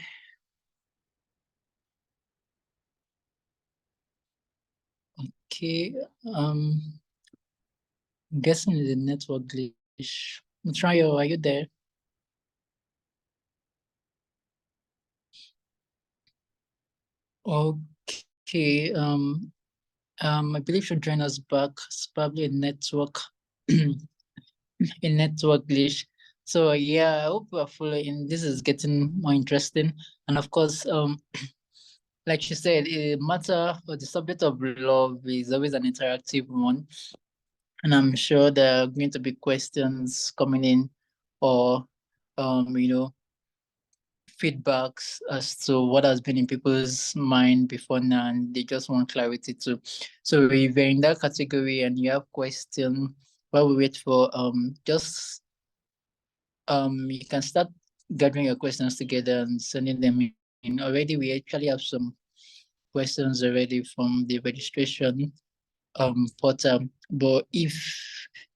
Okay, I'm guessing it's a network glitch. Motunrayo, are you there? Okay, I believe she'll join us back. It's probably a network, a network glitch. So yeah, I hope we're following. This is getting more interesting, and of course, like she said, a matter or the subject of love is always an interactive one, and I'm sure there are going to be questions coming in, or you know, feedbacks as to what has been in people's mind before now, and they just want clarity too. So if you're in that category and you have questions, while we wait for just you can start gathering your questions together and sending them in. Already we actually have some questions already from the registration portal. But if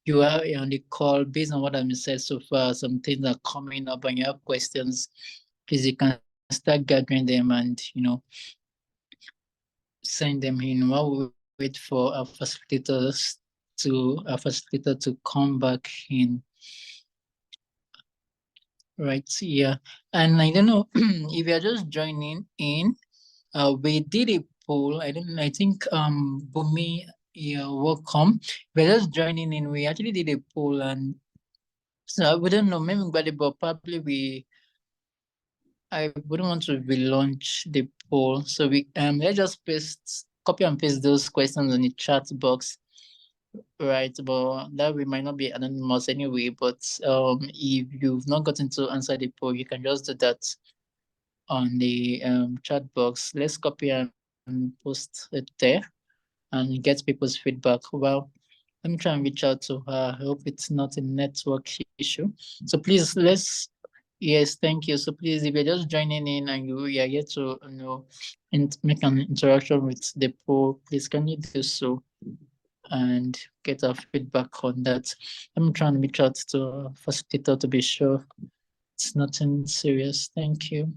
you are on the call, based on what I've said so far, some things are coming up and you have questions, please you can start gathering them and send them in while we wait for our facilitator to come back in. Right, yeah. And I don't know if you're just joining in, we did a poll. I think Bumi, you're welcome. We're just joining in. We actually did a poll, and so we don't know, maybe but probably I wouldn't want to relaunch the poll. So let's just copy and paste those questions in the chat box. Right, but that we might not be anonymous anyway. But if you've not gotten to answer the poll, you can just do that on the chat box. Let's copy and post it there and get people's feedback. Well, let me try and reach out to her. I hope it's not a network issue. So please, yes, thank you. So please, if you're just joining in and you are here to make an interaction with the poll, please can you do so and get our feedback on that. I'm trying to reach out to a facilitator to be sure it's nothing serious. Thank you.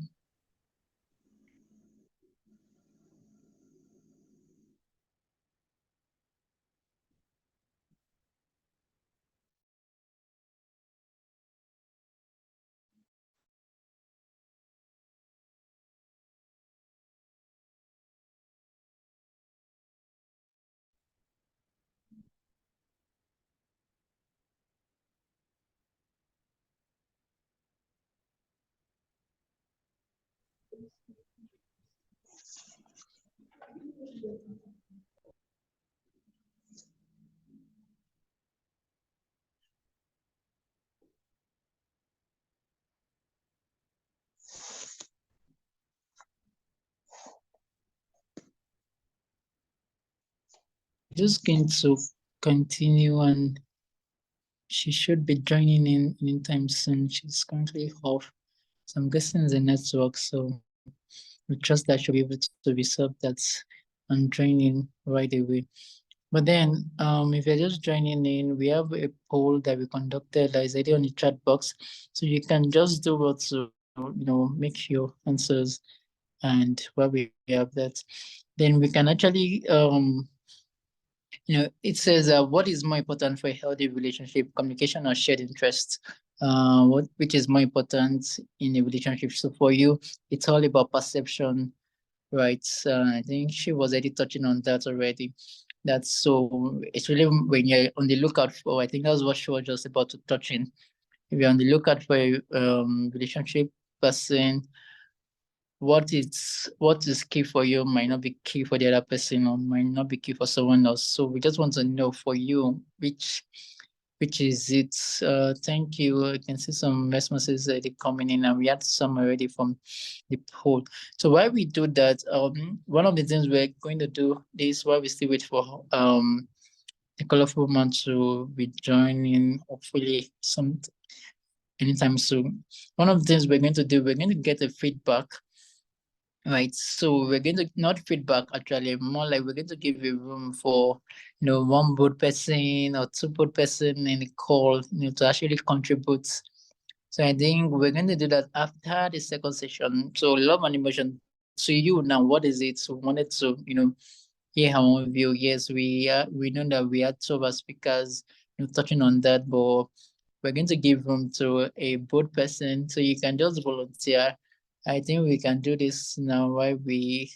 Just going to continue, and she should be joining in anytime soon. She's currently off. So I'm guessing the network. So we trust that she'll be able to resolve that and join in right away. But then if you're just joining in, we have a poll that we conducted that is already on the chat box. So you can just do what to make your answers, and while we have that, then we can actually it says what is more important for a healthy relationship, communication or shared interests? which is more important in a relationship. So for you, it's all about perception, right? I think she was already touching on that already. That's so it's really when you're on the lookout for, I think that's what she was just about to touch in. If you're on the lookout for a relationship person, what is key for you might not be key for the other person or might not be key for someone else. So we just want to know for you which is it. Thank you. I can see some responses already coming in, and we had some already from the poll. So while we do that, one of the things we're going to do this while we still wait for the colorful man to be joining, hopefully some anytime soon. One of the things we're going to do, we're going to get a feedback. Right, so we're going to not feedback actually, more like we're going to give a room for one board person or two board person in the call, to actually contribute. So I think we're going to do that after the second session. So love and emotion to you now, what is it? So we wanted to hear our own view. Yes, we know that we had two of our speakers touching on that, but we're going to give room to a board person, so you can just volunteer. I think we can do this now while we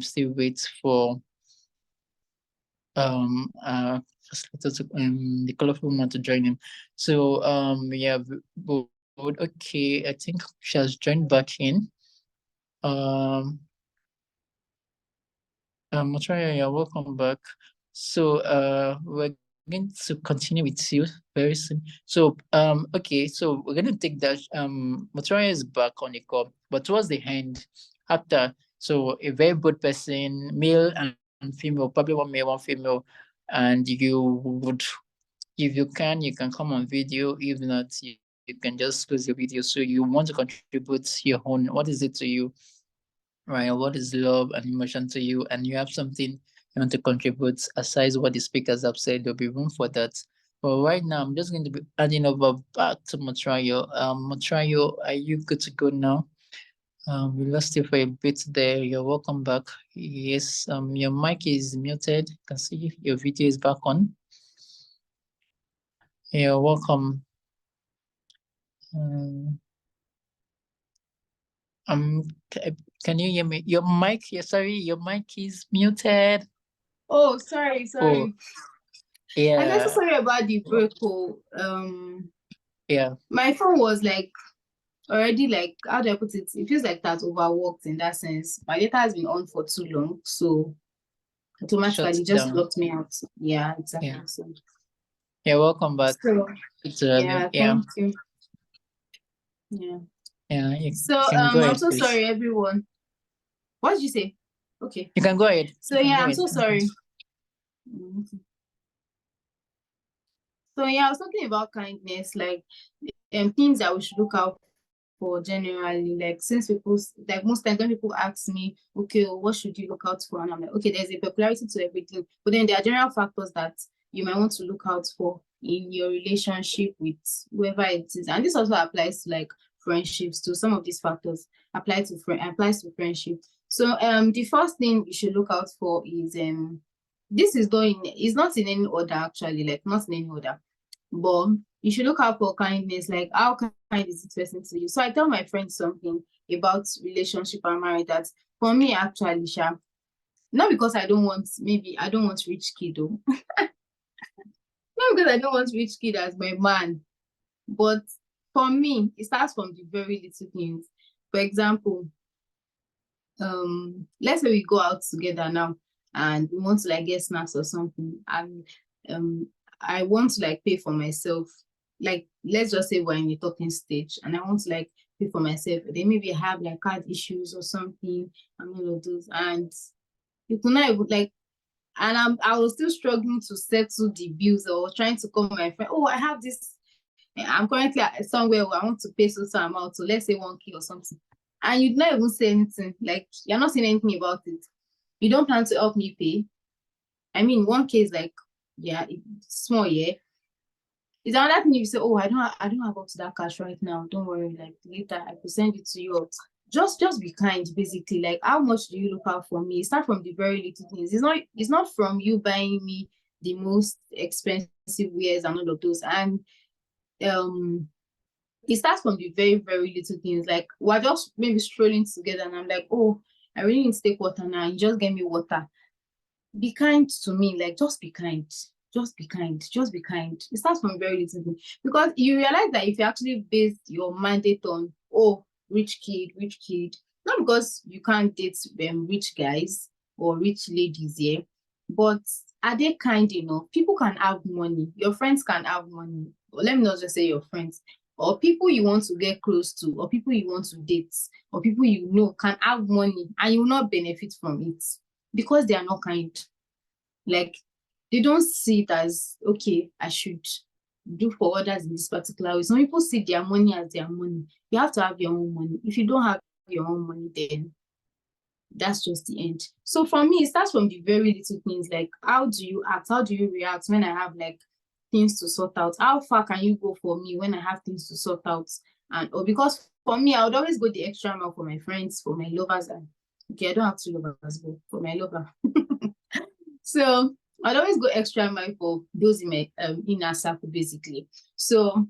still wait for the colorful one to join in. So we have board. Okay, I think she has joined back in. Motunrayo, you're welcome back. So we're going to continue with you very soon. So okay, so we're gonna take that. Motunrayo is back on the call, but towards the end, after, so a very good person, male and female, probably one male, one female, and you would, if you can come on video. If not, you can just close your video. So you want to contribute your own. What is it to you? Right, what is love and emotion to you, and you have something you want to contribute aside what the speakers have said, there'll be room for that. But right now I'm just going to be adding over back to Motunrayo. Motunrayo, are you good to go now? We lost you for a bit there. You're welcome back. Yes, your mic is muted. You can see your video is back on. You're welcome. Can you hear me? Your mic, sorry, your mic is muted. Oh, sorry. Oh, yeah. I'm so sorry about the break. Yeah. My phone was like already, like, how do I put it? It feels like that's overworked in that sense. My data has been on for too long, so automatically just locked me out. Yeah, exactly. Yeah. You're welcome back. So, yeah, thank you. Yeah. Yeah. So I'm so sorry, everyone. What did you say? Okay. You can go ahead. So yeah, I'm so sorry. So yeah, I was talking about kindness, like things that we should look out for generally. Like, since people, like, most times when people ask me, okay, what should you look out for? And I'm like, okay, there's a peculiarity to everything, but then there are general factors that you might want to look out for in your relationship with whoever it is. And this also applies to like friendships too. Some of these factors applies to friendship. So the first thing you should look out for is this is not in any order, actually, like not in any order, but you should look out for kindness. Like, how kind is this person to you? So I tell my friend something about relationship and marriage, that for me, actually, not because I don't want rich kid though. Not because I don't want rich kid as my man, but for me, it starts from the very little things. For example, let's say we go out together now and we want to like get snacks or something, and I want to like pay for myself. Like, let's just say we're in a talking stage and I want to like pay for myself. Then maybe I have like card issues or something and all of those, and you could not even like, and I was still struggling to settle the bills, or trying to call my friend, oh, I have this, I'm currently somewhere where I want to pay so amount, so let's say 1K or something, and you'd not even say anything. Like, you're not saying anything about it. You don't plan to help me pay. I mean, 1K is like, yeah, it's small, yeah. It's another thing if you say, oh, I don't have up to that cash right now. Don't worry, like later I will send it to you. Just be kind, basically. Like, how much do you look out for me? Start from the very little things. It's not from you buying me the most expensive wares and all of those. And It starts from the very, very little things. Like we're just maybe strolling together and I'm like, oh, I really need to take water now. You just get me water. Be kind to me, like just be kind. Just be kind. Just be kind. It starts from very little thing. Because you realize that if you actually base your mandate on, oh, rich kid, not because you can't date rich guys or rich ladies here, but are they kind enough? People can have money. Your friends can have money. Or let me not just say your friends. Or people you want to get close to, or people you want to date, or people you know can have money and you will not benefit from it because they are not kind. Like, they don't see it as, okay, I should do for others in this particular way. Some people see their money as their money. You have to have your own money. If you don't have your own money, then that's just the end. So for me, it starts from the very little things, like how do you act? How do you react when I have like things to sort out? How far can you go for me when I have things to sort out? And or because for me, I would always go the extra mile for my friends, for my lovers, and okay, I don't have two lovers, but for my lover. So I'd always go extra mile for those in my inner circle, basically. So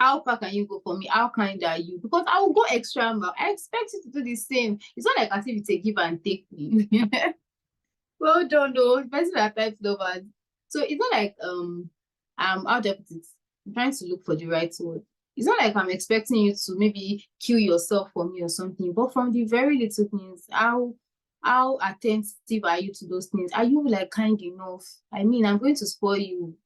how far can you go for me? How kind are you? Because I will go extra mile. I expect you to do the same. It's not like as if it's a give and take thing. Well done, though. Person are type lovers. So it's not like how do I put it? I'm trying to look for the right word. It's not like I'm expecting you to maybe kill yourself for me or something, but from the very little things, how attentive are you to those things? Are you like kind enough? I mean, I'm going to spoil you.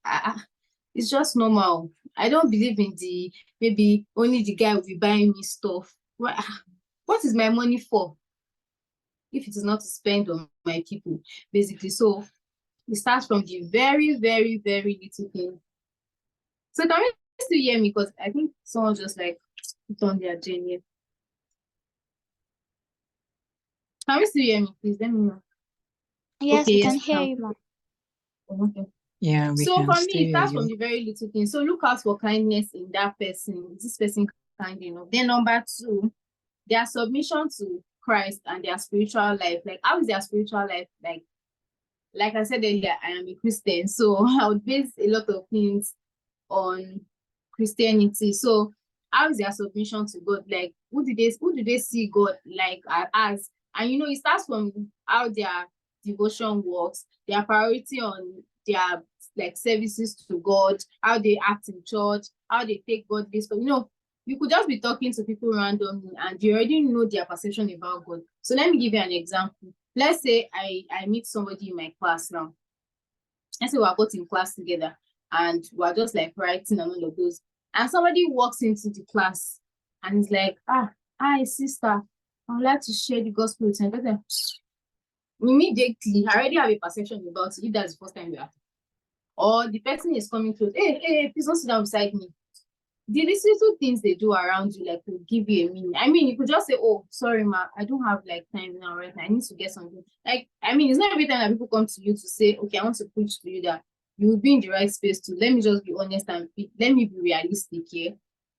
It's just normal. I don't believe in the maybe only the guy will be buying me stuff. What is my money for if it is not to spend on my people, basically? So it starts from the very, very, very little thing. So can you still hear me? Because I think someone just like put on their agenda. Can you still hear me? Please let me know. Yes, Okay, we can yes, hear ma'am. you, ma'am. Yeah, we So can for me, still it hear starts from you. the very little thing. So look out for kindness in that person. Is this person kind enough? Then number two, their submission to Christ and their spiritual life. Like, how is their spiritual life? Like I said earlier, I am a Christian, so I would base a lot of things on Christianity. So how is their submission to God? Like, who do they see God like as? And you know, it starts from how their devotion works, their priority on their like services to God, how they act in church, how they take God this. You know, you could just be talking to people randomly and you already know their perception about God. So let me give you an example. Let's say I meet somebody in my class now. Let's say we're both in class together and we're just like writing and all of those. And somebody walks into the class and is like, hi, sister, I would like to share the gospel with you. Immediately, I already have a perception about it if that's the first time we are. Or the person is coming close, hey, please don't sit down beside me. The little things they do around you, like, will give you a meaning. I mean, you could just say, oh, sorry, ma, I don't have like time now, right now. I need to get something. Like, I mean, it's not every time that people come to you to say, okay, I want to preach to you that you will be in the right space to, let me just be honest and let me be realistic here.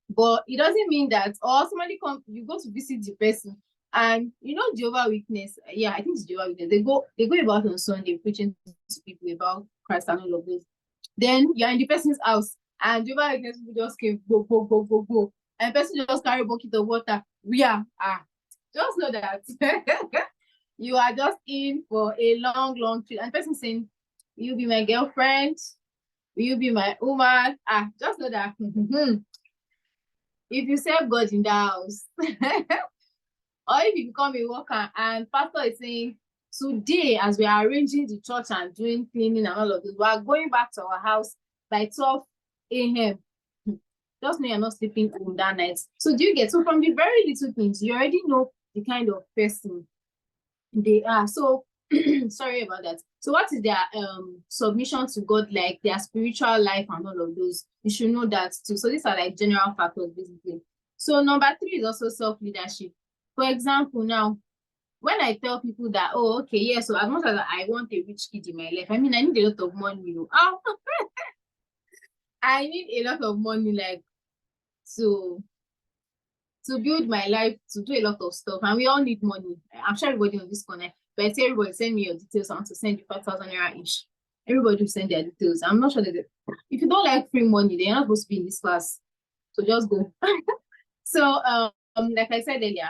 But it doesn't mean that, or somebody come, you go to visit the person and you know Jehovah's Witness, yeah, I think it's Jehovah's Witness. They go about on Sunday preaching to people about Christ and all of this. Then you're in the person's house and Jehovah's Witness people just came, go. And the person just carry a bucket of water. Just know that you are just in for a long trip. And the person saying, will you be my girlfriend? Will you be my woman? Just know that if you serve God in the house, or if you become a worker and pastor is saying, today, as we are arranging the church and doing cleaning and all of this, we are going back to our house by 12 a.m. Just know you're not sleeping home that night. So do you get? So from the very little things, you already know the kind of person they are. So sorry about that. So what is their submission to God, like their spiritual life and all of those? You should know that too. So these are like general factors, basically. So number three is also self-leadership. For example, now, when I tell people that, oh, okay, yeah, so as much as I want a rich kid in my life, I mean, I need a lot of money. I need a lot of money, like, to build my life, to do a lot of stuff. And we all need money. I'm sure everybody on this connect. But I tell everybody, send me your details. I want to send you 5,000 naira each. Everybody will send their details. I'm not sure that if you don't like free money, then you're not supposed to be in this class. So just go. So like I said earlier,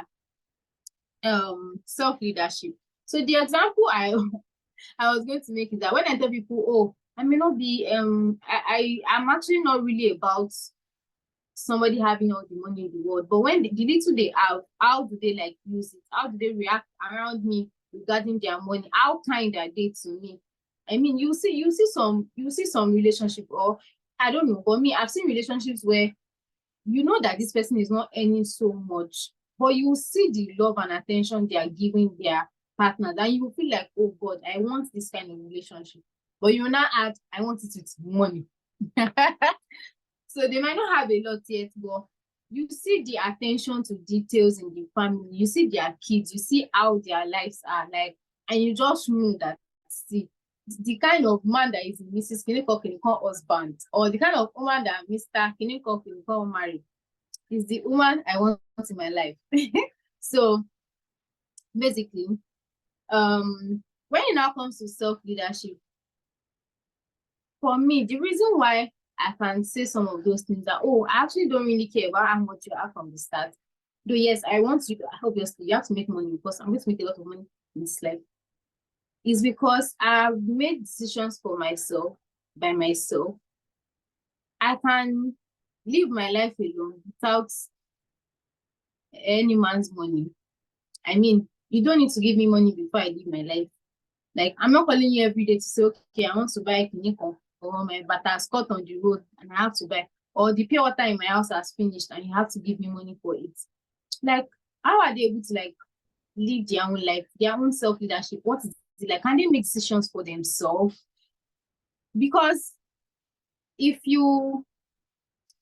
self-leadership. So the example I was going to make is that when I tell people, oh, I may not be I'm actually not really about somebody having all the money in the world, but when the little they have, how do they like use it? How do they react around me regarding their money? How kind are they to me? I mean, you see some relationship, or I don't know, for me, I've seen relationships where you know that this person is not earning so much, but you see the love and attention they are giving their partner, then you feel like, oh God, I want this kind of relationship. But you now add, I want it with money. So they might not have a lot yet, but you see the attention to details in the family, you see their kids, you see how their lives are like, and you just know that, see, the kind of man that is Mrs. Kiniko husband, or the kind of woman that Mr. Kiniko married, is the woman I want in my life. So basically, when it now comes to self-leadership, for me, the reason why I can say some of those things that, oh, I actually don't really care about how much you have from the start. Though, yes, I want you to, obviously, you have to make money because I'm going to make a lot of money in this life. Is because I've made decisions for myself, by myself. I can live my life alone without any man's money. I mean, you don't need to give me money before I live my life. Like, I'm not calling you every day to say, okay, I want to buy Kiniko, or my butter has cut on the road and I have to buy, or the pure water in my house has finished and you have to give me money for it. Like, how are they able to like live their own life, their own self-leadership? What is it like? Can they make decisions for themselves? Because if you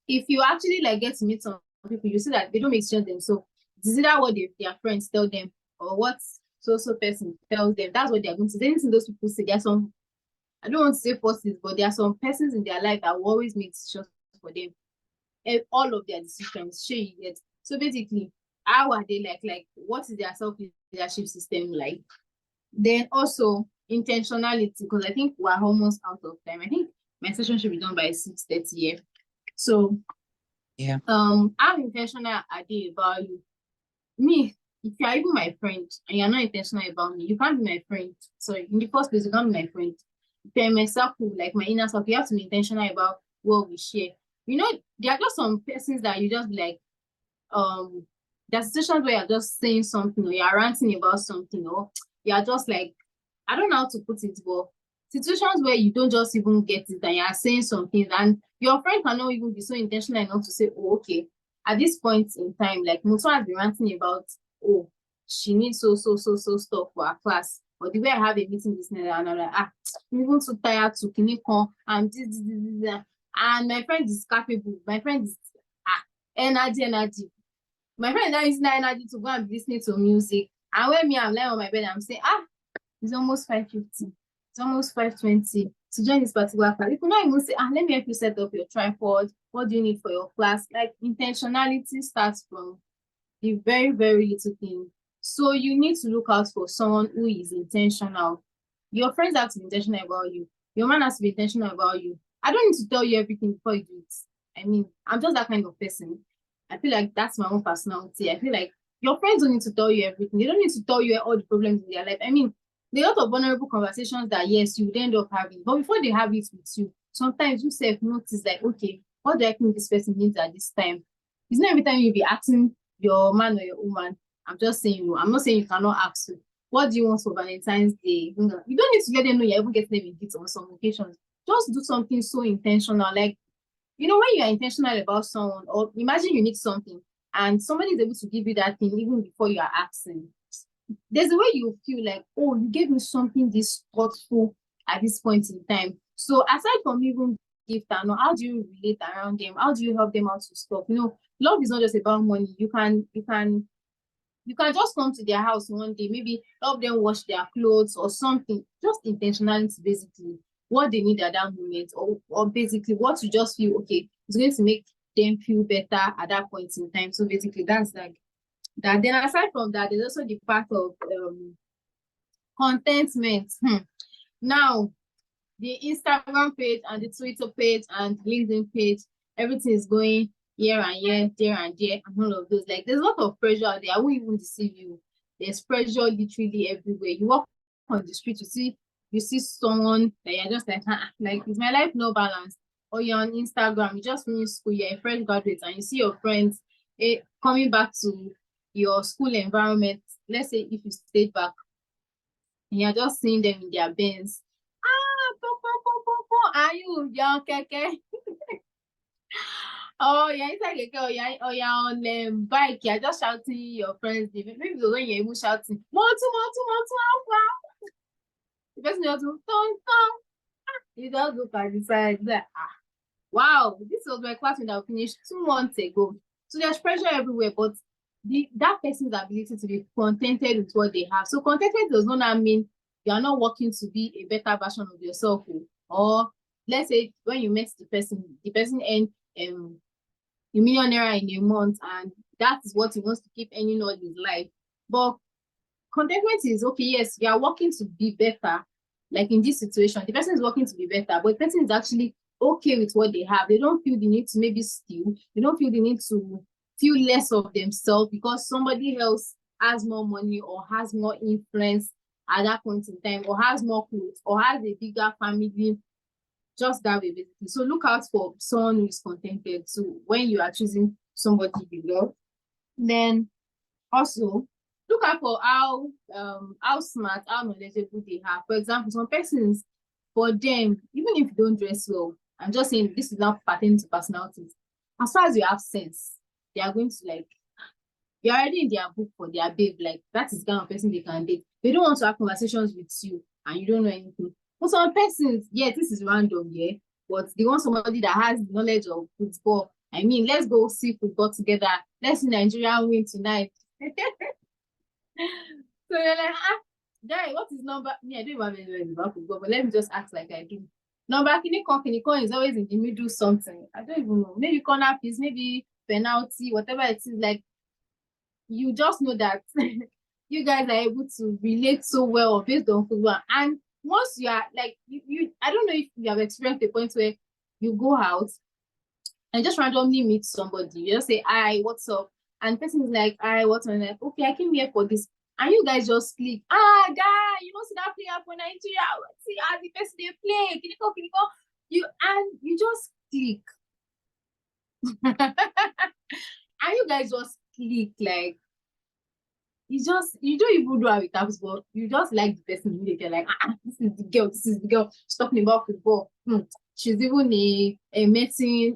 actually like get to meet some people, you see that they don't make decisions themselves. It's either what their friends tell them or what so person tells them. That's what they're going to do. Anything those people say, there's some, I don't want to say forces, but there are some persons in their life that will always make decisions for them. And all of their decisions, sure you get. So basically, how are they like what is their self-leadership system like? Then also intentionality, because I think we're almost out of time. I think my session should be done by 6:30 here. So yeah, how intentional are they about you? Me, if you are even my friend and you're not intentional about me, you can't be my friend. So in the first place, you can't be my friend. If you're in my circle, like my inner circle, you have to be intentional about what we share. You know, there are just some persons that you just be like, there are situations where you're just saying something, or you're ranting about something, or you're just like, I don't know how to put it, but situations where you don't just even get it and you're saying something, and your friend cannot even be so intentional enough to say, oh, okay, at this point in time, like Mutu has been ranting about, oh, she needs so stuff for her class, or the way I have a meeting this night, and I'm like, I'm even too tired to Kiniko, and this. And my friend is capable, my friend is energy. My friend now using that energy to go and be listening to music. And when me, I'm lying on my bed, I'm saying, it's almost 5:50. It's almost 5:20 to join this particular class. You could not even say, let me help you set up your tripod. What do you need for your class? Like, intentionality starts from the very, very little thing. So you need to look out for someone who is intentional. Your friends have to be intentional about you. Your man has to be intentional about you. I don't need to tell you everything before you do it. I mean, I'm just that kind of person. I feel like that's my own personality. I feel like your friends don't need to tell you everything. They don't need to tell you all the problems in their life. I mean, there are a lot of vulnerable conversations that, yes, you would end up having. But before they have it with you, sometimes you self-notice like, okay, what do I think this person needs at this time? It's not every time you'll be asking your man or your woman. I'm just saying, I'm not saying you cannot ask you. What do you want for Valentine's Day? You don't need to let them know you're even getting them in gifts on some occasions. Just do something so intentional. Like, when you are intentional about someone, or imagine you need something and somebody is able to give you that thing even before you are asking. There's a way you feel like, oh, you gave me something this thoughtful at this point in time. So aside from even gift and all, how do you relate around them? How do you help them out to stop? Love is not just about money. You can just come to their house one day, maybe help them wash their clothes or something. Just intentionality, basically. What they need at that moment, or basically what you just feel, okay, it's going to make them feel better at that point in time. So basically that's like that. Then aside from that, there's also the part of contentment. Now, the Instagram page and the Twitter page and LinkedIn page, everything is going here and here, there and there, and all of those. Like, there's a lot of pressure out there. I won't even deceive you. There's pressure literally everywhere. You walk on the street, you see someone that you're just like, is my life no balance? Or you're on Instagram, you just finished school, you're a fresh graduate, and you see your friends coming back to your school environment. Let's say if you stayed back, and you're just seeing them in their Benz. Are you young keke? Oh, yeah, it's like keke, or you're on bike, you're just shouting your friends' name. Maybe the when you're even shouting, Motu, the person just go, you just look at the side, like, wow, this was my classmate that finished 2 months ago. So there's pressure everywhere, but that person's ability to be contented with what they have. So contented does not mean you are not working to be a better version of yourself. Or let's say when you met the person earned a millionaire in a month, and that is what he wants to keep earning all his life. But contentment is okay, yes, you are working to be better. Like in this situation, the person is working to be better, but the person is actually okay with what they have. They don't feel the need to maybe steal. They don't feel the need to feel less of themselves because somebody else has more money or has more influence at that point in time, or has more clothes, or has a bigger family, just that way basically. So look out for someone who is contented. So when you are choosing somebody you love, then also look out for how smart, how knowledgeable they have. For example, some persons, for them, even if you don't dress well, I'm just saying this is not pertaining to personalities. As far as you have sense, they are going to like, you're already in their book for their babe. Like, that is the kind of person they can date. They don't want to have conversations with you and you don't know anything. For some persons, yeah, this is random, yeah, but they want somebody that has knowledge of football. I mean, let's go see football together. Let's see Nigeria win tonight. So you're like, guy, what is number? Yeah, I don't even have any knowledge about football, but let me just act like I do. Number Kinikon is always in the middle something. I don't even know. Maybe corner piece, maybe penalty, whatever it is. Like, you just know that you guys are able to relate so well based on football. And once you are like, you I don't know if you have experienced a point where you go out and just randomly meet somebody. You just say, hi, what's up? And the person is like, hi, what's up? And like, okay, I came here for this. And you guys just click. Guy, you don't see that player for Nigeria. See how the person they play. You just click. And you guys just click, like, you don't even know how it happens, but you just like the person immediately. Like, this is the girl. She's talking about football. She's even a medicine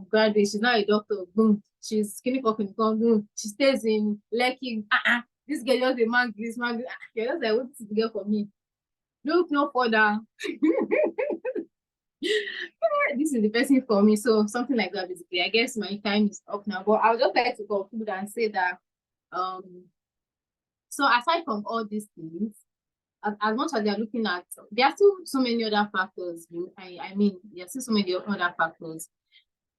graduate. She's not a doctor. Boom. She's skinny fucking. Boom. She stays in Lekki. This girl just a man. This man. You're just like, what is the girl for me? Look no further. This is the person for me. So something like that, basically. I guess my time is up now, but I would just like to conclude and say that so aside from all these things, as much as they're looking at, there are still so many other factors. I mean, there are still so many other factors.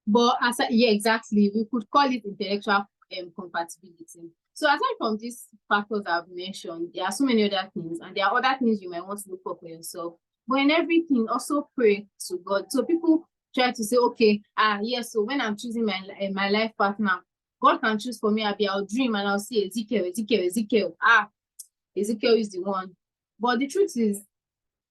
But yeah, exactly, we could call it intellectual compatibility. So aside from these factors I've mentioned, there are so many other things, and there are other things you might want to look for yourself. But in everything, also pray to God. So people try to say, okay, yes, so when I'm choosing my life partner, God can choose for me. I'll dream and I'll see Ezekiel. Ezekiel is the one. But the truth is,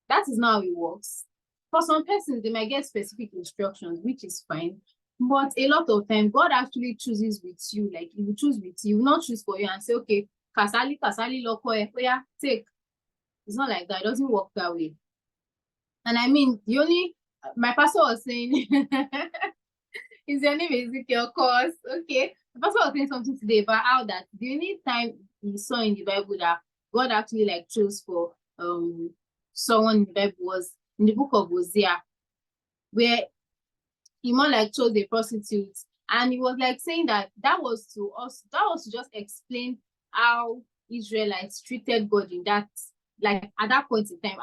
that is not how it works. For some persons, they might get specific instructions, which is fine. But a lot of time, God actually chooses with you. Like, He will choose with you. He will not choose for you and say, okay, Kasali, Loko, yeah, take. It's not like that. It doesn't work that way. And I mean, my pastor was saying, is your name Ezekiel? Of course. Okay. The pastor was saying something today about how that the only time he saw in the Bible that God actually like chose for someone in the Bible was in the book of Hosea, where he more like chose a prostitute, and he was like saying that was to just explain how Israelites treated God in that, like at that point in time,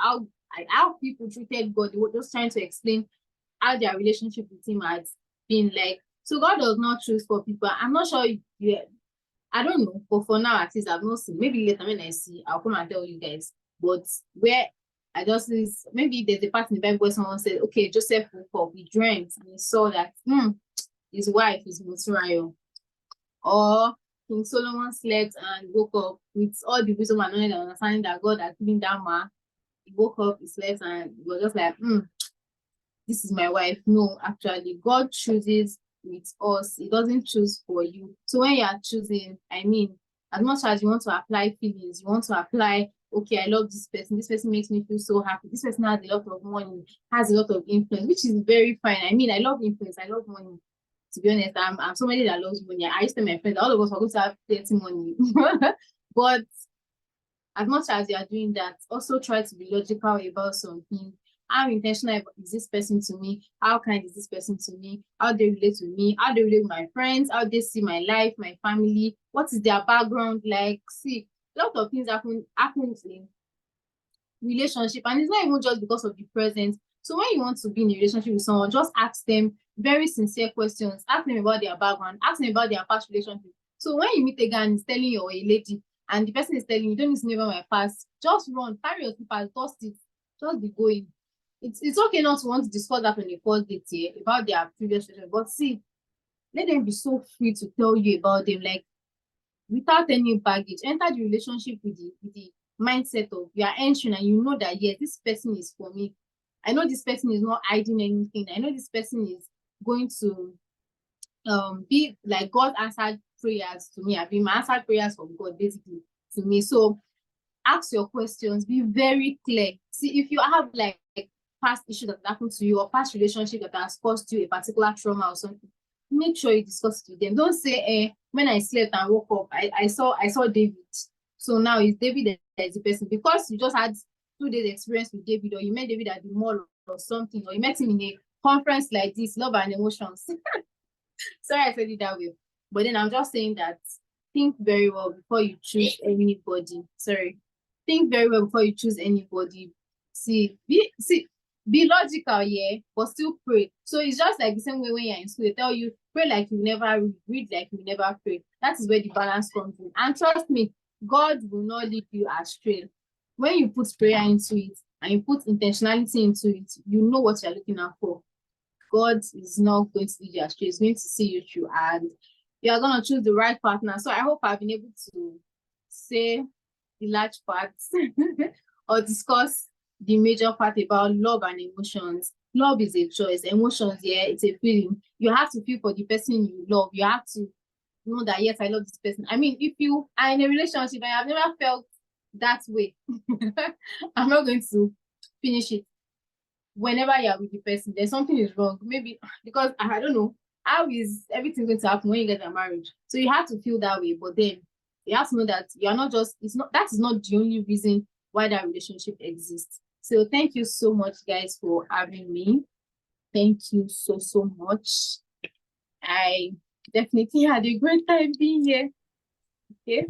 how people treated God. They were just trying to explain how their relationship with Him had been like. So God does not choose for people. I'm not sure I don't know, but for now at least I've not seen. Maybe later when I see, I'll come and tell you guys. But where I just maybe there's a part in the Bible where someone said, okay, Joseph woke up, he dreamt, and he saw that his wife is Motunrayo, or King Solomon slept and woke up with all the wisdom and knowledge and understanding that God had given that man. He woke up, he slept, and he was just like, this is my wife. No, actually, God chooses with us. He doesn't choose for you. So when you are choosing, I mean, as much as you want to apply feelings, you want to apply, okay, I love this person makes me feel so happy, this person has a lot of money, has a lot of influence, which is very fine. I mean, I love influence, I love money. To be honest, I'm somebody that loves money. I used to tell my friends, all of us are going to have plenty money. But as much as you are doing that, also try to be logical about something. How intentional is this person to me? How kind is this person to me? How they relate to me? How they relate with my friends? How they see my life, my family? What is their background like? See, a lot of things happen in relationship, and it's not even just because of the present. So when you want to be in a relationship with someone, just ask them very sincere questions. Ask them about their background. Ask them about their past relationship. So when you meet a guy and he's telling you, or a lady, and the person is telling you, don't need to know about my past, just run, carry your slippers, dust it, just be going. It's okay not to want to discuss that on the first date here about their previous relationship, but see, let them be so free to tell you about them, like without any baggage. Enter the relationship with the mindset of you are entering and you know that yes, this person is for me. I know this person is not hiding anything. I know this person is going to be like God answered prayers to me. I've been answered prayers from God basically to me. So ask your questions, be very clear. See, if you have like past issues that happened to you or past relationship that has caused you a particular trauma or something, make sure you discuss it with them. Don't say, when I slept and woke up, I saw David. So now it's David that is the person, because you just had 2 days experience with David, or you met David at the mall or something, or you met him in a conference like this, love and emotions. Sorry I said it that way. But then I'm just saying that think very well before you choose anybody. Sorry. Think very well before you choose anybody. Be logical, yeah, but still pray. So it's just like the same way when you're in school, they tell you pray like you never read like you never pray. That is where the balance comes in. And trust me, God will not lead you astray. When you put prayer into it and you put intentionality into it, you know what you're looking out for. God is not going to lead you astray. He's going to see you through, and you are going to choose the right partner. So I hope I've been able to say the large parts or discuss the major part about love and emotions. Love is a choice. Emotions, yeah, it's a feeling. You have to feel for the person you love. You have to know that, yes, I love this person. I mean, if you are in a relationship and you have never felt that way, I'm not going to finish it. Whenever you're with the person, there's something is wrong. Maybe because I don't know, how is everything going to happen when you get married? So you have to feel that way, but then you have to know that you are not just, that is not the only reason why that relationship exists. So thank you so much, guys, for having me. Thank you so much. I definitely had a great time being here. Okay.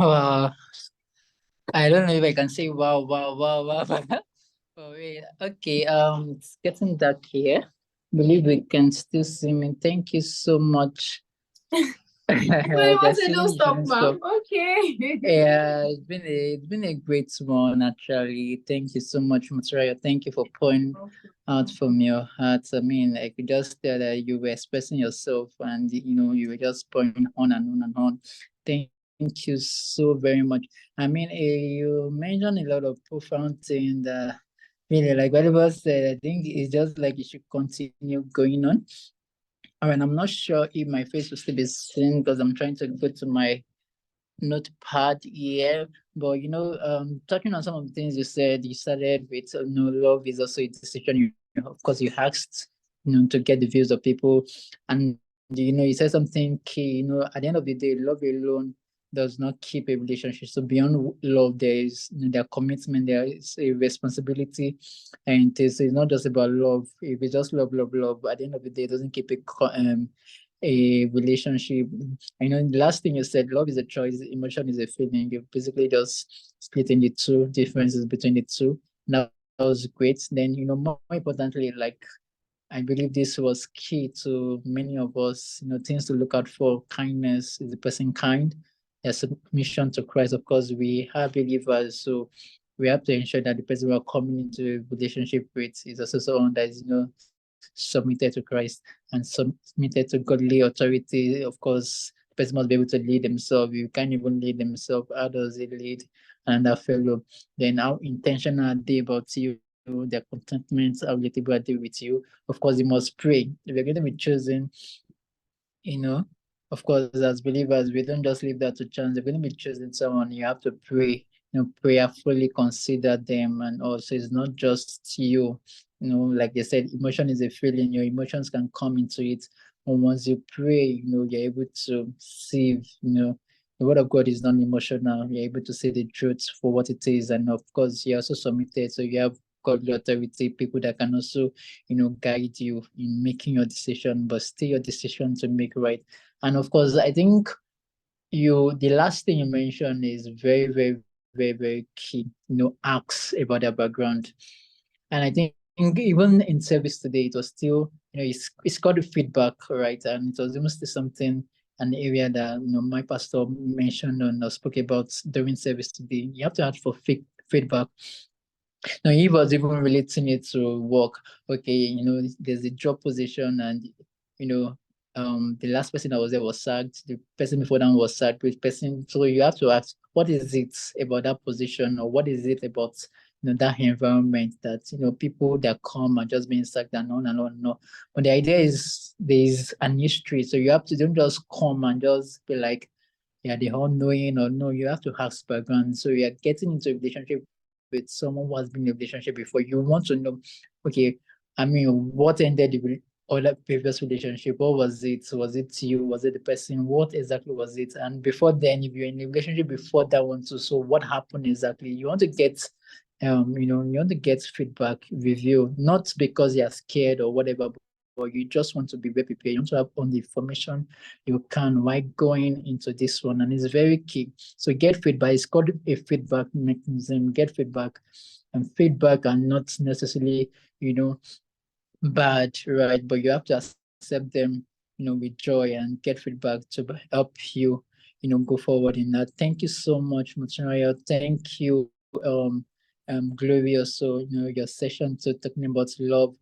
I don't know if I can say wow. Oh, wait. Okay, it's getting dark here. Believe we can still see me. Thank you so much. But you They're want to saying don't you stop, shouldn't ma'am. stop. Okay. Yeah, it's been a great one actually. Thank you so much, Motunrayo. Thank you for pointing out from your heart. I mean, I could just tell that you were expressing yourself, and you were just pointing on and on and on. Thank you so very much. I mean, you mentioned a lot of profound things that really, like whatever said, I think it's just like you should continue going on. All right, I'm not sure if my face will still be seen because I'm trying to go to my notepad here. But talking on some of the things you said, you started with love is also a decision. Of course, you asked to get the views of people, and you said something key. At the end of the day, love alone does not keep a relationship. So beyond love, there is their commitment, there is a responsibility, and it's not just about love. If it's just love, at the end of the day, it doesn't keep a relationship. I know the last thing you said, love is a choice, emotion is a feeling. You basically just splitting the two differences between the two. That was great. Then, more importantly, like I believe this was key to many of us, things to look out for. Kindness, is the person kind? Their submission to Christ. Of course, we are believers, so we have to ensure that the person we are coming into a relationship with is also someone that is, submitted to Christ and submitted to godly authority. Of course, the person must be able to lead himself. You can't even lead himself. How does he lead another fellow? Then how intentional are they about you? Their contentment, how relatable are they with you? Of course, you must pray. If you're going to be chosen, of course, as believers, we don't just leave that to chance. You're going to be choosing someone, you have to pray, prayerfully consider them. And also, it's not just you, like they said, emotion is a feeling. Your emotions can come into it. And once you pray, you're able to see, the word of God is non-emotional. You're able to see the truth for what it is. And of course, you're also submitted. So you have godly authority, people that can also, guide you in making your decision, but still your decision to make right. And of course, I think the last thing you mentioned is very, very, very, very key. Ask about their background. And I think even in service today, it was still, it's called feedback, right? And it was almost something, an area that my pastor mentioned or spoke about during service today. You have to ask for feedback. Now, he was even relating it to work. Okay, there's a job position, and the last person that was there was sacked. The person before that was sacked. With person, so you have to ask, what is it about that position, or what is it about that environment that people that come are just being sacked and on and on and on. But the idea is there's an history, so you have to don't just come and just be like, yeah, the all knowing, or no, you have to ask background. So you are getting into a relationship with someone who has been in a relationship before. You want to know, okay, what ended the other previous relationship? What was it? Was it you? Was it the person? What exactly was it? And before then, if you're in a relationship before that one too, so what happened exactly? You want to get you want to get feedback, review, not because you're scared or whatever, but you just want to be very prepared. You want to have all the information you can while going into this one. And it's very key. So get feedback. It's called a feedback mechanism. Get feedback. And feedback are not necessarily, bad, right? But you have to accept them, with joy, and get feedback to help you, go forward in that. Thank you so much, Motunrayo. Thank you, Glory, also, your session to talking about love,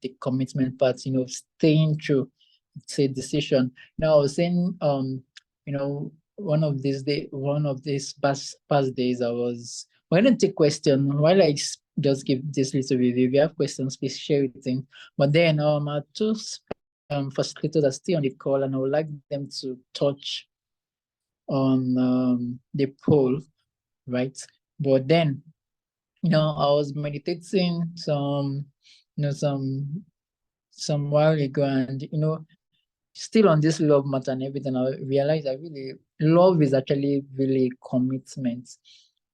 the commitment part, staying true. It's a decision. Now, I was saying, one of these past days, we're going to take question while I just give this little review. If you have questions, please share it in. But then, our two facilitators are still on the call, and I would like them to touch on the poll, right? But then, I was meditating some while ago, and still on this love matter and everything, I realized that really love is actually really commitment.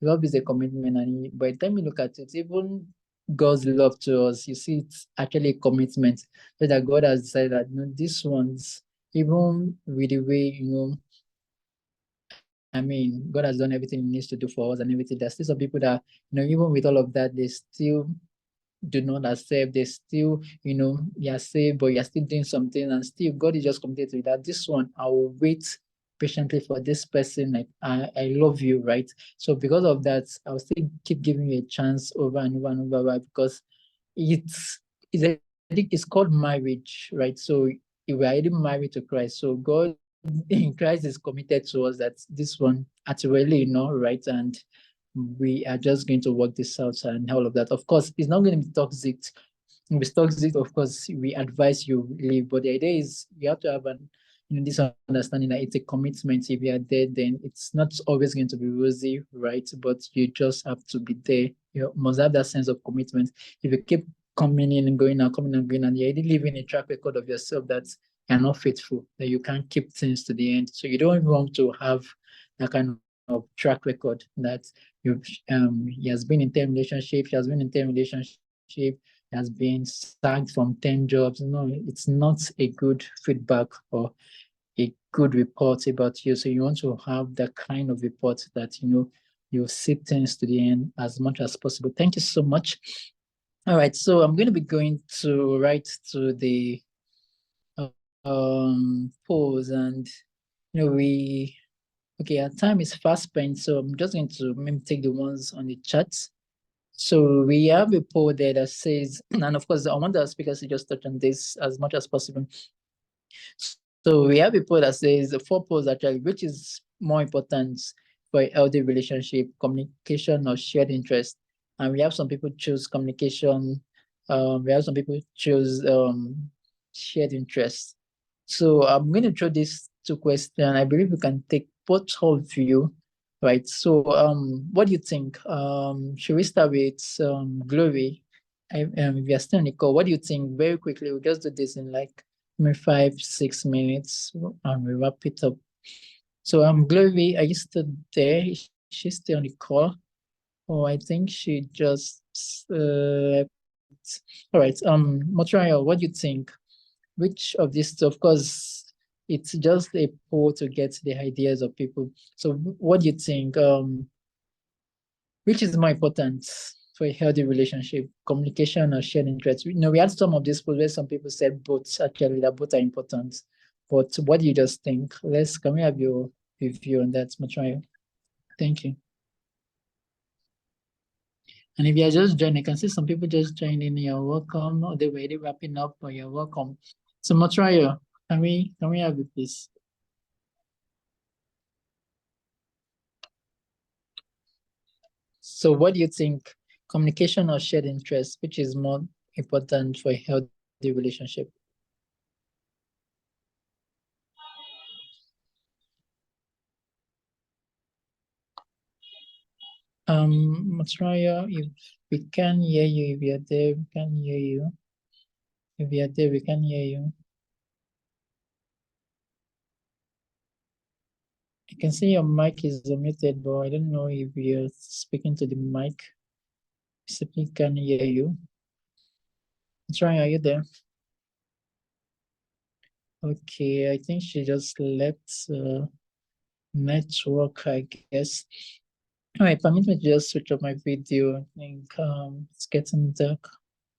Love is a commitment, and by the time you look at it, even God's love to us, you see it's actually a commitment. So that God has decided that this one's, even with the way God has done everything He needs to do for us and everything. There's still some people that, even with all of that, they still do not accept. They still, you're saved, but you're still doing something, and still God is just committed to that. This one, I will wait patiently for this person. Like, I love you, right? So because of that, I'll still keep giving you a chance over and over and over, because I think it's called marriage, right? So we are already married to Christ. So God in Christ is committed to us that this one actually, right? And we are just going to work this out and all of that. Of course, it's not going to be toxic. If it's toxic, of course, we advise you leave. But the idea is you have to have this understanding that it's a commitment. If you are there, then it's not always going to be rosy, right? But you just have to be there. You must have that sense of commitment. If you keep coming in and going out, coming and going, and you're already living a track record of yourself that you're not faithful, that you can't keep things to the end. So you don't even want to have that kind of track record that he has been in 10 relationships, she has been in 10 relationships, he has been sacked from 10 jobs. No, it's not a good feedback or a good report about you. So you want to have that kind of report that you see things to the end as much as possible. Thank you so much. All right, so I'm going to be going to right to the polls, and okay, our time is fast spent, so I'm just going to maybe take the ones on the chat So we have a poll there that says, and of course, I want the speakers to just touch on this as much as possible. So we have a poll that says the 4 polls actually, which is more important for a healthy relationship, communication or shared interest? And we have some people choose communication. We have some people choose shared interest. So I'm going to throw these 2 questions. I believe we can take both of you, right? So what do you think? Should we start with Glory? If you're still on the call, what do you think? Very quickly, we'll just do this in like maybe 5-6 minutes and we wrap it up. So Glory, are you still there? Is she still on the call? Oh, I think she just all right. Motunrayo, what do you think? Which of these two, of course, it's just a poll to get the ideas of people. So what do you think? Which is more important for a healthy relationship, communication or shared interests? We had some of these polls where some people said both, actually, that both are important. But what do you just think? Can we have your view on that, Motunrayo? Thank you. And if you're just joining, I can see some people just joining. You're welcome. Or they're already wrapping up, but you're welcome. So Motunrayo, can we have it, please? So what do you think? Communication or shared interest, which is more important for a healthy relationship? Motunrayo, if we can hear you, if you're there, we can hear you. If you're there, we can hear you. I can see your mic is muted, but I don't know if you're speaking to the mic. Simply can hear you. Motunrayo, are you there? Okay, I think she just left network, I guess. All right, permit me to just switch up my video. I think it's getting dark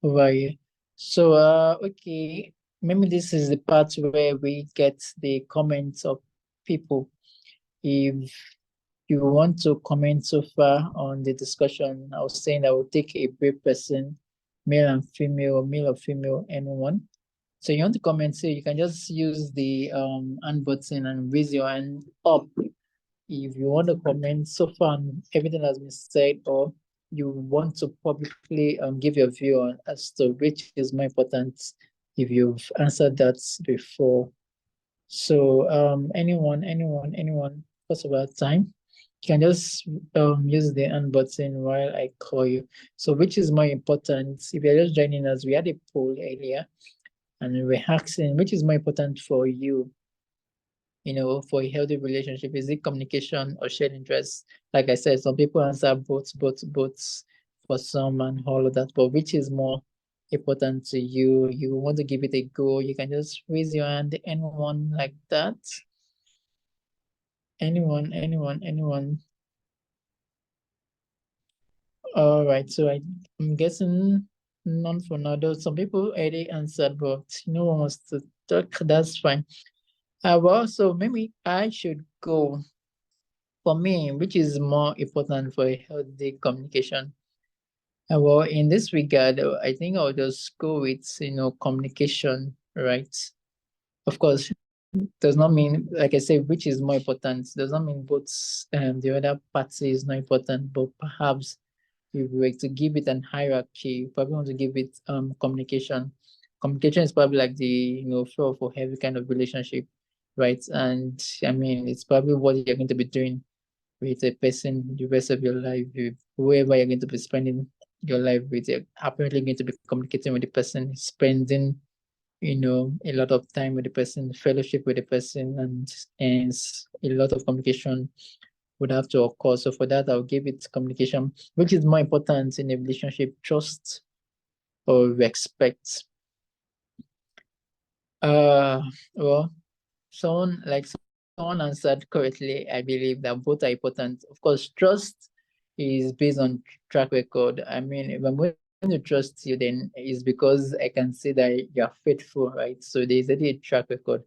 over here. So okay, maybe this is the part where we get the comments of people. If you want to comment so far on the discussion, I was saying I will take a brave person, male and female, male or female, anyone. So you want to comment, so you can just use the hand button and raise your hand up if you want to comment so far on everything has been said, or you want to publicly give your view on as to which is more important, if you've answered that before. So anyone, first of all, time, you can just use the hand button while I call you. So which is more important? If you're just joining us, we had a poll earlier and we were asking which is more important for you, for a healthy relationship. Is it communication or shared interests? Like I said, some people answer both for some and all of that, but which is more important to you? You want to give it a go, you can just raise your hand. Anyone like that? Anyone? All right, so I'm guessing none for now, though some people already answered, but no one wants to talk. That's fine. Well, so maybe I should go. For me, which is more important for a healthy communication? Well, in this regard, I think I'll just go with, communication, right? Of course, does not mean, like I said, which is more important. Does not mean both the other party is not important, but perhaps if we were to give it an hierarchy, probably want to give it communication. Communication is probably like the flow for every kind of relationship, right? And I mean, it's probably what you're going to be doing with a person the rest of your life. With whoever you're going to be spending your life with, you're apparently going to be communicating with the person, spending a lot of time with the person, fellowship with the person, and a lot of communication would have to occur. So for that, I'll give it communication. Which is more important in a relationship, trust or respect? Well, someone answered correctly. I believe that both are important. Of course, trust is based on track record. I mean, if I'm going to trust you, then it's because I can see that you're faithful, right? So there's already a track record.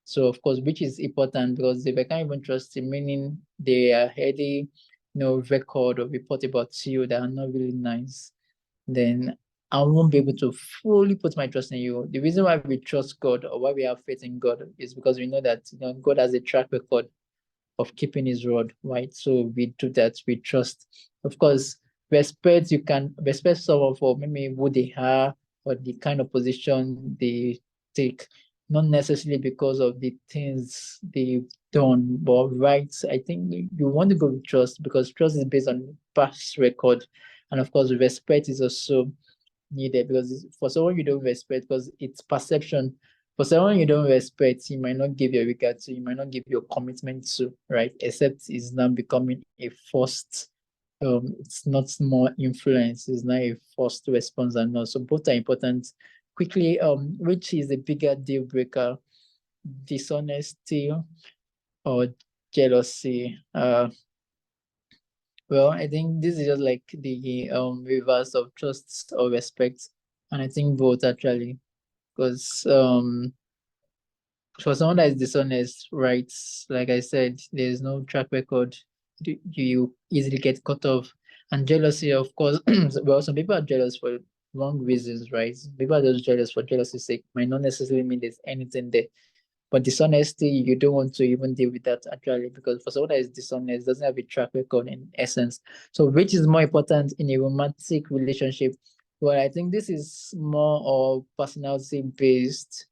So of course, which is important, because if I can't even trust you, meaning they are already record or report about you that are not really nice, then I won't be able to fully put my trust in you. The reason why we trust God or why we have faith in God is because we know that God has a track record of keeping his word, right? So we do that, we trust. Of course, you can respect someone for maybe who they are or the kind of position they take, not necessarily because of the things they've done, but right. I think you want to go with trust because trust is based on past record. And of course, respect is also needed because for someone you don't respect, because it's perception. For someone you don't respect, he might not give your regard to, you might not give your commitment to, right? Except it's now becoming a forced, it's not more influence, it's now a forced response and not. So both are important. Quickly, which is the bigger deal breaker, dishonesty or jealousy? Well, I think this is just like the reverse of trust or respect. And I think both actually, because for someone that is dishonest, right? Like I said, there's no track record. You easily get cut off. And jealousy, of course, well, some people are jealous for wrong reasons, right? People are just jealous for jealousy's sake. Might not necessarily mean there's anything there. But dishonesty, you don't want to even deal with that actually, because for someone that is dishonest, doesn't have a track record in essence. So which is more important in a romantic relationship? Well, I think this is more of personality based,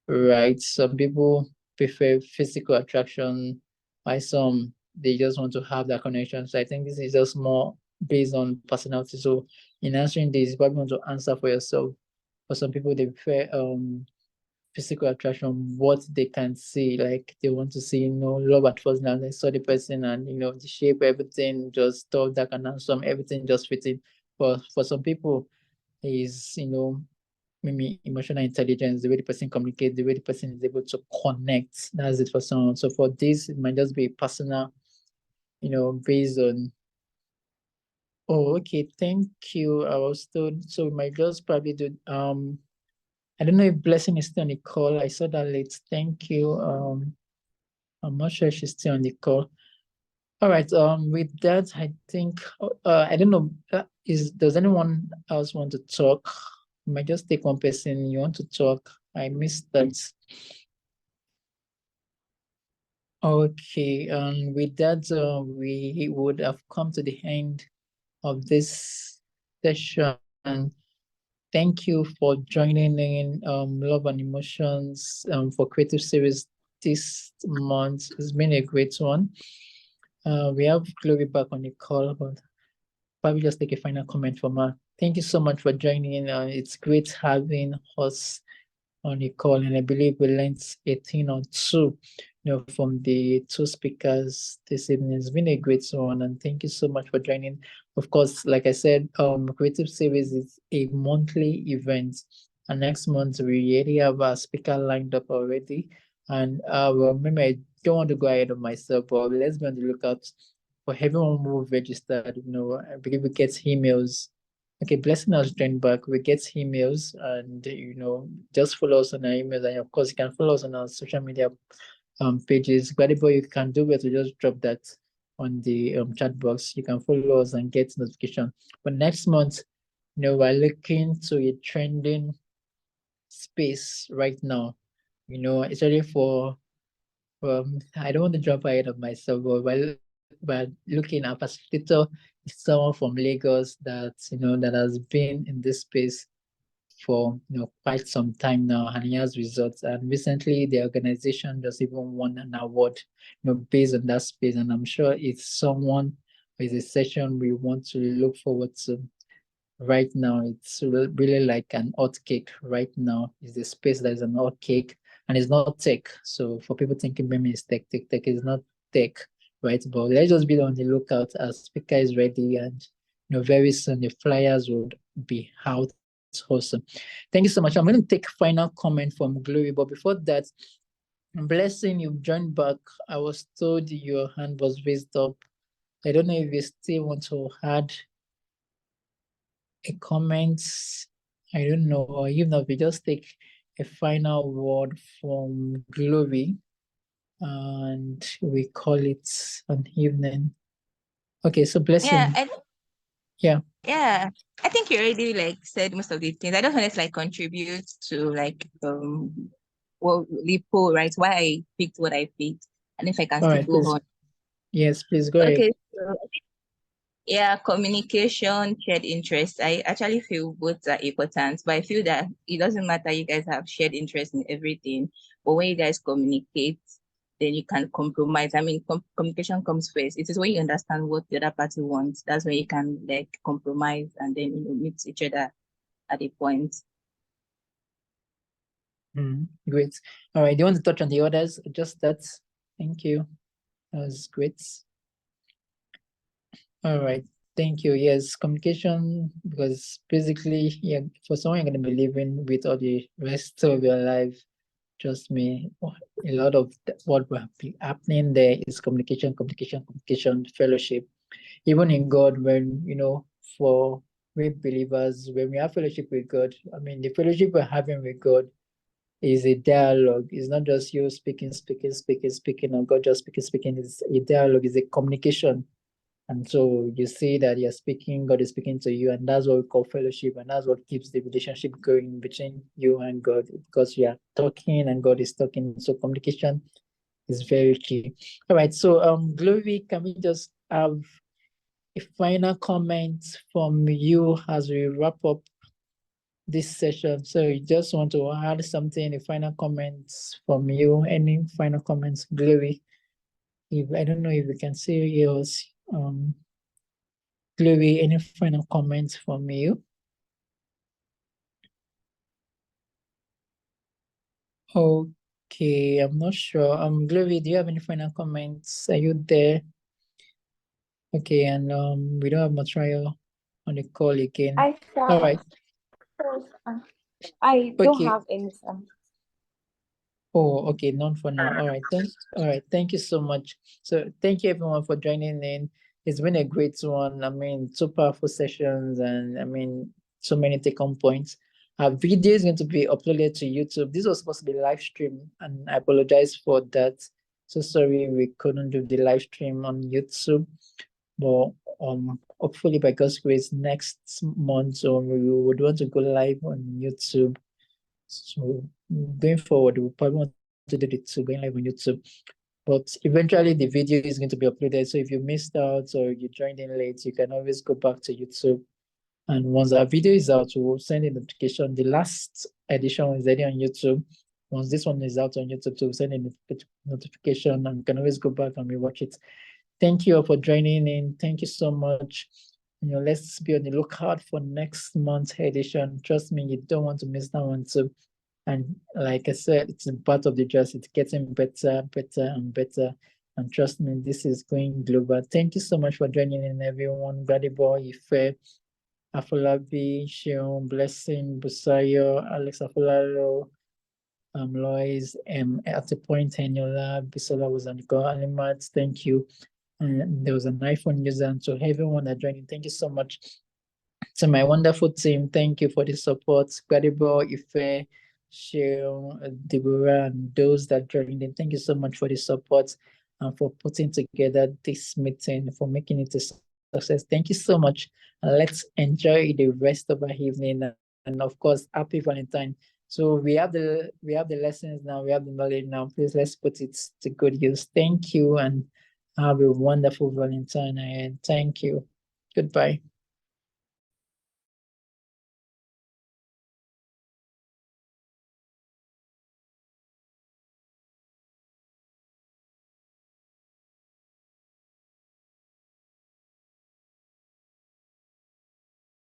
right? Some people prefer physical attraction, while some they just want to have that connection. So I think this is just more based on personality. So in answering this, you probably want to answer for yourself. For some people, they prefer physical attraction, what they can see, like they want to see, love at first glance. They saw the person and the shape, everything just tall, dark and handsome, everything just fitting. But for some people, is maybe emotional intelligence, the way the person communicates, the way the person is able to connect. That's it for someone. So for this, it might just be personal, based on. Oh, okay, thank you. I was told so we might just probably do I don't know if Blessing is still on the call. I saw that late. Thank you. I'm not sure she's still on the call. All right. With that, I think I don't know. Does anyone else want to talk? I might just take one person. You want to talk? I missed that. Okay. With that, we would have come to the end of this session. Thank you for joining in Love and Emotions for Creative Series this month. It's been a great one. We have Chloe back on the call, but probably just take a final comment from her. Thank you so much for joining in. It's great having us on the call, and I believe we learned a thing or two, from the two speakers this evening. It's been a great one, and thank you so much for joining. Of course, like I said, Creative Series is a monthly event, and next month we already have a speaker lined up already. And remember, I don't want to go ahead of myself, but let's be on the lookout for everyone who registered. I believe we get emails. Okay, Blessing has joined back. We get emails and just follow us on our emails, and of course you can follow us on our social media pages. Whatever you can do to just drop that on the chat box. You can follow us and get notification. But next month, we're looking to a trending space right now. Especially for I don't want to jump ahead of myself, but we're looking at facilitator is someone from Lagos that that has been in this space for quite some time now, and he has results. And recently, the organization just even won an award, based on that space. And I'm sure it's someone, it's a session we want to look forward to. Right now, it's really like an hot cake. Right now, is the space that is an hot cake, and it's not tech. So for people thinking maybe it's tech is not tech, right? But let's just be on the lookout as speaker is ready, and very soon the flyers would be out. It's awesome. Thank you so much. I'm going to take final comment from Glory, but before that, Blessing, you've joined back. I was told your hand was raised up. I don't know if you still want to add a comment. I don't know, or even if we just take a final word from Glory and we call it an evening. Okay, so blessing. Yeah, Yeah. yeah. I think you already like said most of the things. I just wanted to like contribute to like well the poll, right? Why I picked what I picked, and if I can All still right, go please. on. Yes, please go ahead. Okay, so yeah, communication, shared interest. I actually feel both are important, but I feel that it doesn't matter. You guys have shared interest in everything, but when you guys communicate, then you can compromise. I mean, communication comes first. It is when you understand what the other party wants. That's when you can like compromise and then meet each other at a point. Great. All right. Do you want to touch on the others? Just that. Thank you. That was great. All right. Thank you. Yes, communication, because basically, yeah, for someone you're going to be living with all the rest of your life, trust me, a lot of what will be happening there is communication, fellowship. Even in God, when, for we believers, when we have fellowship with God, I mean, the fellowship we're having with God is a dialogue. It's not just you speaking, and God just speaking. It's a dialogue, it's a communication. And so you see that you're speaking, God is speaking to you, and that's what we call fellowship, and that's what keeps the relationship going between you and God, because you are talking and God is talking. So communication is very key. All right. So Glory, can we just have a final comment from you as we wrap up this session? So you just want to add something, a final comments from you? Any final comments, Glory? If I don't know if you can see yours. Glory, any final comments from you? Okay, I'm not sure. Glory, do you have any final comments? Are you there? Okay, and we don't have Motunrayo on the call again. All right. I don't Okay. have any. Oh, okay, none for now. All right, thank you so much. So thank you everyone for joining in. It's been a great one. I mean, 2 powerful sessions, and I mean, so many take-home points. Our video is going to be uploaded to YouTube. This was supposed to be live stream, and I apologize for that. So sorry we couldn't do the live stream on YouTube. But hopefully by God's grace, next month we would want to go live on YouTube. So going forward, we'll probably want to do the two going live on YouTube. But eventually the video is going to be uploaded. So if you missed out or you joined in late, you can always go back to YouTube. And once our video is out, we'll send a notification. The last edition is already on YouTube. Once this one is out on YouTube, we'll send a notification, and you can always go back and rewatch it. Thank you all for joining in. Thank you so much. Let's be on the lookout for next month's edition. Trust me, you don't want to miss that one too. And like I said, it's a part of the just, it's getting better, and better. And trust me, this is going global. Thank you so much for joining in, everyone. Gbadebo, Ife, Afolabi, Shion, Blessing, Busayo, Alex Afolaro, Lois, at the point, Eniola, Bisola was on the call, Alimat, thank you. And there was an iPhone user, and to everyone that joined in, thank you so much. To my wonderful team, thank you for the support. Gbadebo, Ife, Sharon, Deborah, and those that joined in, thank you so much for the support and for putting together this meeting, for making it a success. Thank you so much. Let's enjoy the rest of our evening, and of course, happy Valentine. So we have the lessons now, we have the knowledge now. Please, let's put it to good use. Thank you, and have a wonderful Valentine, and thank you. Goodbye.